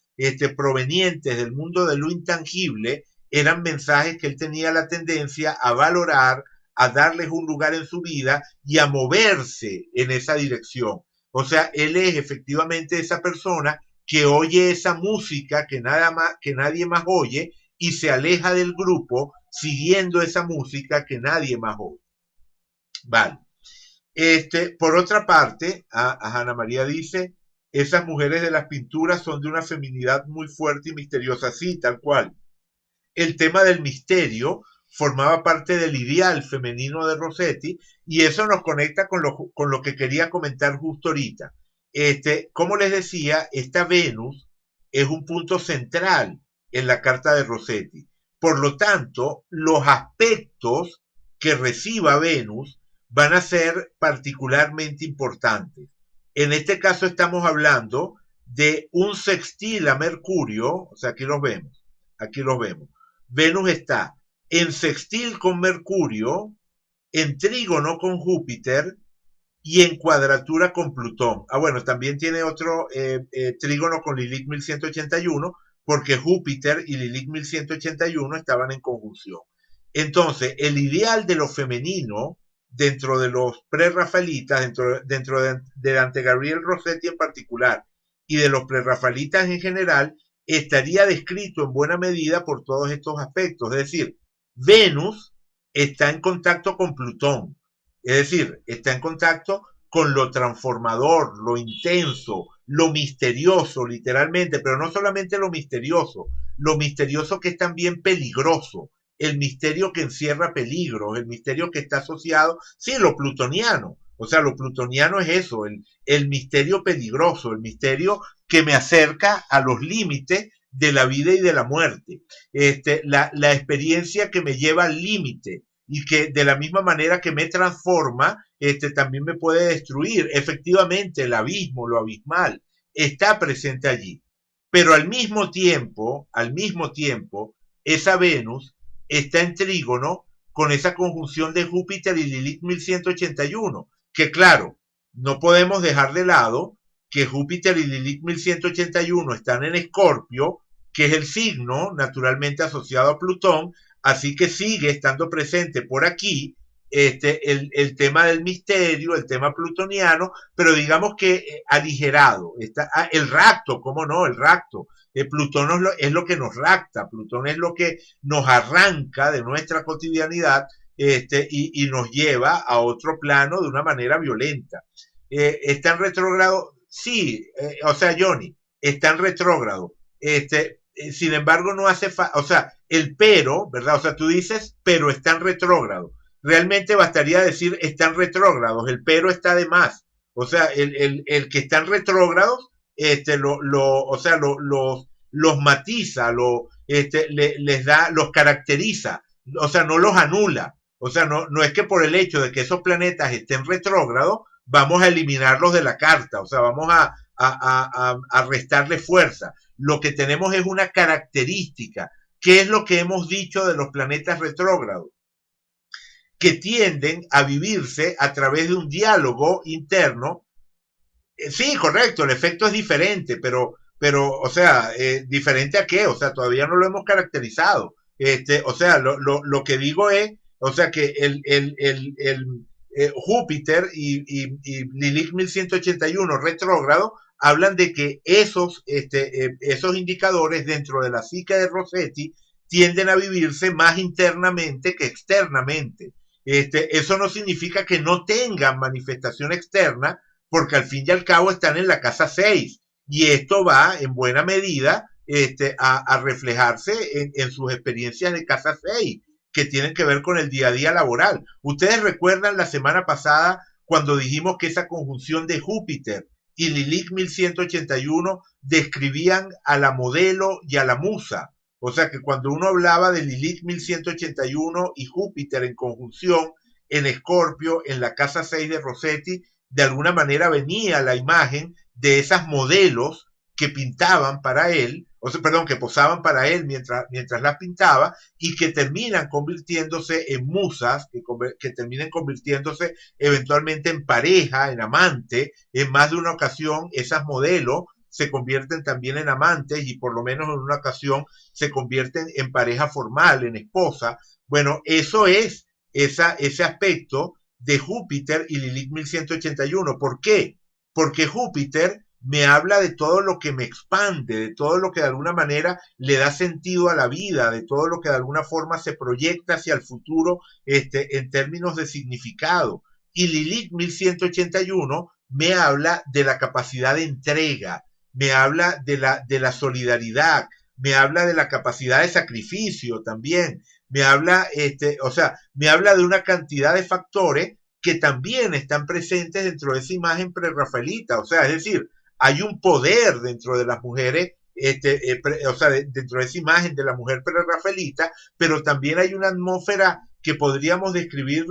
provenientes del mundo de lo intangible, eran mensajes que él tenía la tendencia a valorar, a darles un lugar en su vida y a moverse en esa dirección. O sea, él es efectivamente esa persona que oye esa música que nadie más oye y se aleja del grupo siguiendo esa música que nadie más oye. Vale. Por otra parte, a Ana María dice, esas mujeres de las pinturas son de una feminidad muy fuerte y misteriosa, sí, tal cual. El tema del misterio formaba parte del ideal femenino de Rossetti y eso nos conecta con lo que quería comentar justo ahorita. Como les decía, esta Venus es un punto central en la carta de Rossetti. Por lo tanto, los aspectos que reciba Venus van a ser particularmente importantes. En este caso estamos hablando de un sextil a Mercurio, o sea, aquí los vemos. Venus está en sextil con Mercurio, en trígono con Júpiter y en cuadratura con Plutón. Bueno, también tiene otro trígono con Lilith 1181, porque Júpiter y Lilith 1181 estaban en conjunción. Entonces, el ideal de lo femenino dentro de los prerrafaelitas, dentro de Dante Gabriel Rossetti en particular, y de los prerrafaelitas en general, estaría descrito en buena medida por todos estos aspectos. Es decir, Venus está en contacto con Plutón, es decir, está en contacto con lo transformador, lo intenso, lo misterioso, literalmente, pero no solamente lo misterioso que es también peligroso, el misterio que encierra peligros, el misterio que está asociado, sí, lo plutoniano. O sea, lo plutoniano es eso, el misterio peligroso, el misterio que me acerca a los límites de la vida y de la muerte. La experiencia que me lleva al límite y que de la misma manera que me transforma, también me puede destruir. Efectivamente, el abismo, lo abismal, está presente allí. Pero al mismo tiempo, esa Venus está en trígono con esa conjunción de Júpiter y Lilith 1181, que claro, no podemos dejar de lado que Júpiter y Lilith 1181 están en Escorpio, que es el signo naturalmente asociado a Plutón, así que sigue estando presente por aquí el tema del misterio, el tema plutoniano, pero digamos que aligerado. Está, el rapto, ¿cómo no? El rapto. Plutón es lo que nos rapta, Plutón es lo que nos arranca de nuestra cotidianidad y nos lleva a otro plano de una manera violenta. ¿Está en retrógrado? Sí, o sea, Johnny, está en retrógrado. Sin embargo, no hace falta, o sea, el pero, ¿verdad? O sea, tú dices, pero está en retrógrado. Realmente bastaría decir están retrógrados, el pero está de más. O sea, el que está en retrógrados, o sea, los matiza, les da, los caracteriza, o sea, no los anula. O sea, no es que por el hecho de que esos planetas estén retrógrados, vamos a eliminarlos de la carta, o sea, vamos a restarle fuerza. Lo que tenemos es una característica, ¿Qué es lo que hemos dicho de los planetas retrógrados? Que tienden a vivirse a través de un diálogo interno. Sí, correcto, el efecto es diferente, pero o sea, ¿diferente a qué? O sea, todavía no lo hemos caracterizado. O sea, lo que digo es, o sea, que Júpiter y Lilith 1181 retrógrado hablan de que esos indicadores dentro de la psique de Rossetti tienden a vivirse más internamente que externamente. Eso no significa que no tengan manifestación externa, porque al fin y al cabo están en la casa 6 y esto va en buena medida a reflejarse en sus experiencias de casa 6 que tienen que ver con el día a día laboral. Ustedes recuerdan la semana pasada cuando dijimos que esa conjunción de Júpiter y Lilith 1181 describían a la modelo y a la musa. O sea que cuando uno hablaba de Lilith 1181 y Júpiter en conjunción en Escorpio, en la casa 6 de Rossetti, de alguna manera venía la imagen de esas modelos que pintaban para él, o sea, perdón, que posaban para él mientras las pintaba y que terminan convirtiéndose en musas, que terminan convirtiéndose eventualmente en pareja, en amante. En más de una ocasión, esas modelos se convierten también en amantes y por lo menos en una ocasión se convierten en pareja formal, en esposa. Bueno, eso es ese aspecto de Júpiter y Lilith 1181. ¿Por qué? Porque Júpiter me habla de todo lo que me expande, de todo lo que de alguna manera le da sentido a la vida, de todo lo que de alguna forma se proyecta hacia el futuro en términos de significado. Y Lilith 1181 me habla de la capacidad de entrega, me habla de la solidaridad, me habla de la capacidad de sacrificio también, me habla, o sea, me habla de una cantidad de factores que también están presentes dentro de esa imagen prerrafaelita. O sea, es decir, hay un poder dentro de las mujeres, o sea, dentro de esa imagen de la mujer prerrafaelita, pero también hay una atmósfera que podríamos describir,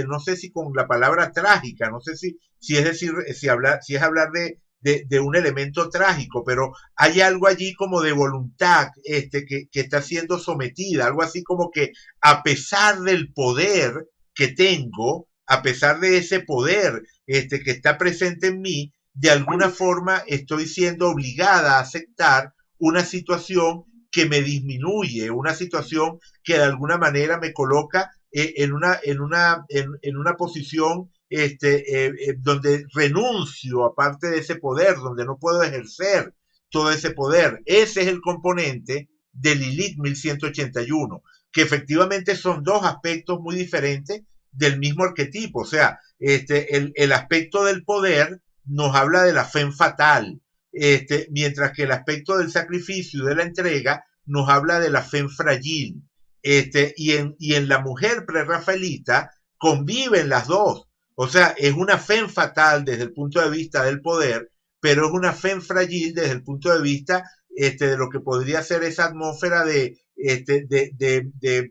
no sé si con la palabra trágica, no sé si es decir, si es hablar de un elemento trágico, pero hay algo allí como de voluntad que está siendo sometida, algo así como que a pesar del poder que tengo, a pesar de ese poder que está presente en mí, de alguna forma estoy siendo obligada a aceptar una situación que me disminuye, una situación que de alguna manera me coloca en una posición donde renuncio a parte de ese poder, donde no puedo ejercer todo ese poder. Ese es el componente de Lilith 1181, que efectivamente son dos aspectos muy diferentes del mismo arquetipo. O sea, el aspecto del poder nos habla de la fe fatal, mientras que el aspecto del sacrificio y de la entrega nos habla de la fe frágil. Y en la mujer prerrafaelita conviven las dos. O sea, es una fe fatal desde el punto de vista del poder, pero es una fe frágil desde el punto de vista de lo que podría ser esa atmósfera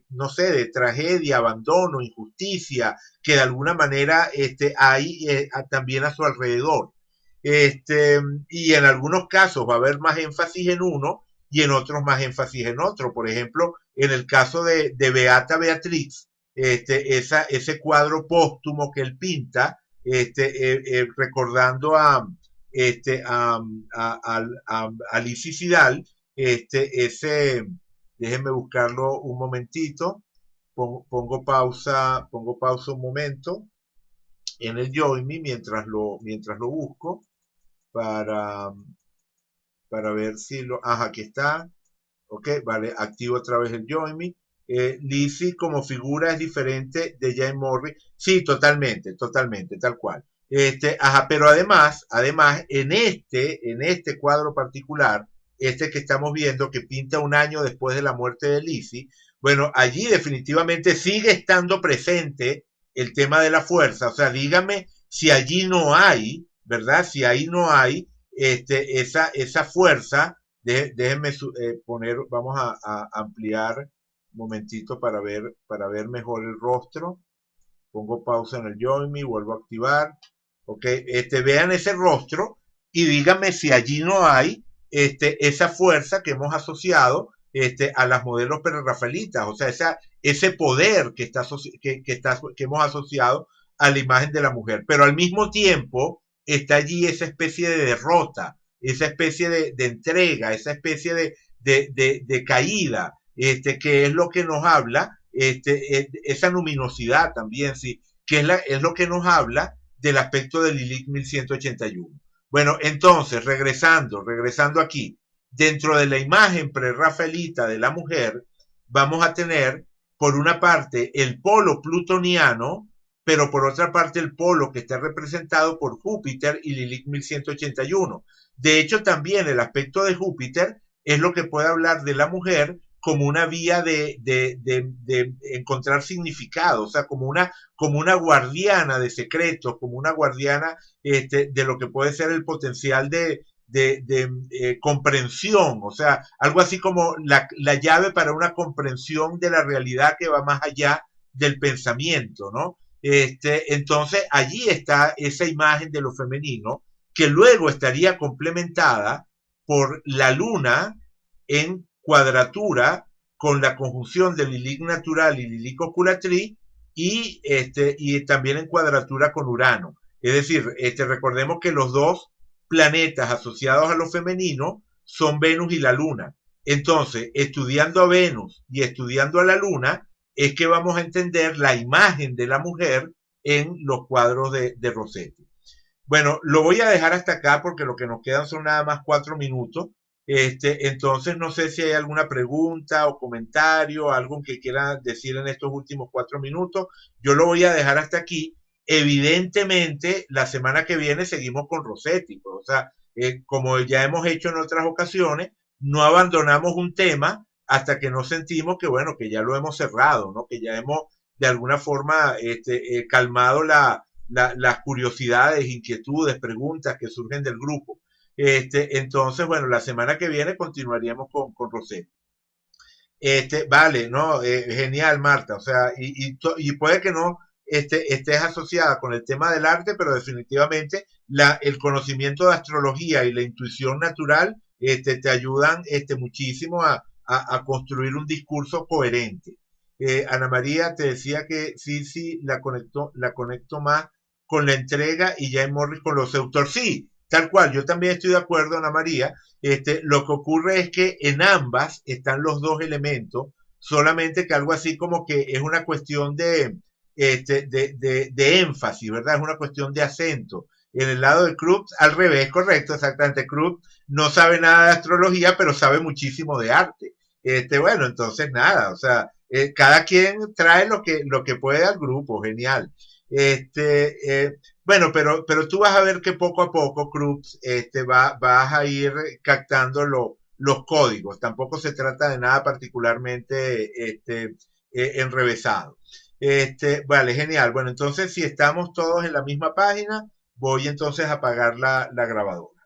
no sé, de tragedia, abandono, injusticia, que de alguna manera hay también a su alrededor. Y en algunos casos va a haber más énfasis en uno y en otros más énfasis en otro. Por ejemplo, en el caso de Beata Beatrix, ese cuadro póstumo que él pinta, recordando a Lizy Sidal, déjenme buscarlo un momentito, pongo pausa un momento en el Join Me mientras lo busco para, para ver si lo, ajá, aquí está, ok, vale, activo otra vez el Join Me. Lizzie como figura es diferente de Jane Morris. Sí, totalmente, totalmente, tal cual. Ajá, pero además, en este cuadro particular, que estamos viendo, que pinta un año después de la muerte de Lizzie, bueno, allí definitivamente sigue estando presente el tema de la fuerza. O sea, dígame si allí no hay, ¿verdad? Si ahí no hay esa fuerza. Déjenme poner, vamos a ampliar un momentito para ver mejor el rostro. Pongo pausa en el Join Me, vuelvo a activar. Ok, vean ese rostro y díganme si allí no hay esa fuerza que hemos asociado a las modelos prerrafaelitas, o sea, ese poder que hemos asociado a la imagen de la mujer, pero al mismo tiempo está allí esa especie de derrota, esa especie de entrega, esa especie de caída, que es lo que nos habla, esa luminosidad también, sí, que es lo que nos habla del aspecto de Lilith 1181. Bueno, entonces, regresando aquí, dentro de la imagen prerrafaelita de la mujer, vamos a tener, por una parte, el polo plutoniano, pero por otra parte el polo que está representado por Júpiter y Lilith 1181. De hecho, también el aspecto de Júpiter es lo que puede hablar de la mujer como una vía de encontrar significado, o sea, como una guardiana de secretos, como una guardiana de lo que puede ser el potencial de comprensión, o sea, algo así como la llave para una comprensión de la realidad que va más allá del pensamiento, ¿no? Entonces, allí está esa imagen de lo femenino que luego estaría complementada por la luna en cuadratura con la conjunción de Lilith natural y Lilith oculatriz y también en cuadratura con Urano. Es decir, recordemos que los dos planetas asociados a lo femenino son Venus y la Luna. Entonces, estudiando a Venus y estudiando a la Luna, es que vamos a entender la imagen de la mujer en los cuadros de Rossetti. Bueno, lo voy a dejar hasta acá porque lo que nos quedan son nada más 4 minutos. Entonces, no sé si hay alguna pregunta o comentario, algo que quiera decir en estos últimos 4 minutos. Yo lo voy a dejar hasta aquí. Evidentemente, la semana que viene seguimos con Rossetti. Pues, o sea, como ya hemos hecho en otras ocasiones, no abandonamos un tema hasta que nos sentimos que, bueno, que ya lo hemos cerrado, ¿no? Que ya hemos de alguna forma calmado las curiosidades, inquietudes, preguntas que surgen del grupo. Entonces, bueno, la semana que viene continuaríamos con Rosé. Vale, ¿no? Genial, Marta. O sea, y puede que no estés asociada con el tema del arte, pero definitivamente el conocimiento de astrología y la intuición natural te ayudan muchísimo a construir un discurso coherente. Ana María te decía que sí, sí, la conecto más con la entrega y Jay Morris con los autores. Sí, tal cual, yo también estoy de acuerdo, Ana María. Lo que ocurre es que en ambas están los dos elementos, solamente que algo así como que es una cuestión de énfasis, ¿verdad? Es una cuestión de acento. En el lado de Krupp, al revés, correcto, exactamente. Krupp no sabe nada de astrología, pero sabe muchísimo de arte. Bueno, entonces nada, o sea, cada quien trae lo que puede al grupo, genial. Bueno, pero tú vas a ver que poco a poco, Cruz, vas a ir captando los códigos. Tampoco se trata de nada particularmente enrevesado. Vale, genial. Bueno, entonces si estamos todos en la misma página, voy entonces a apagar la grabadora.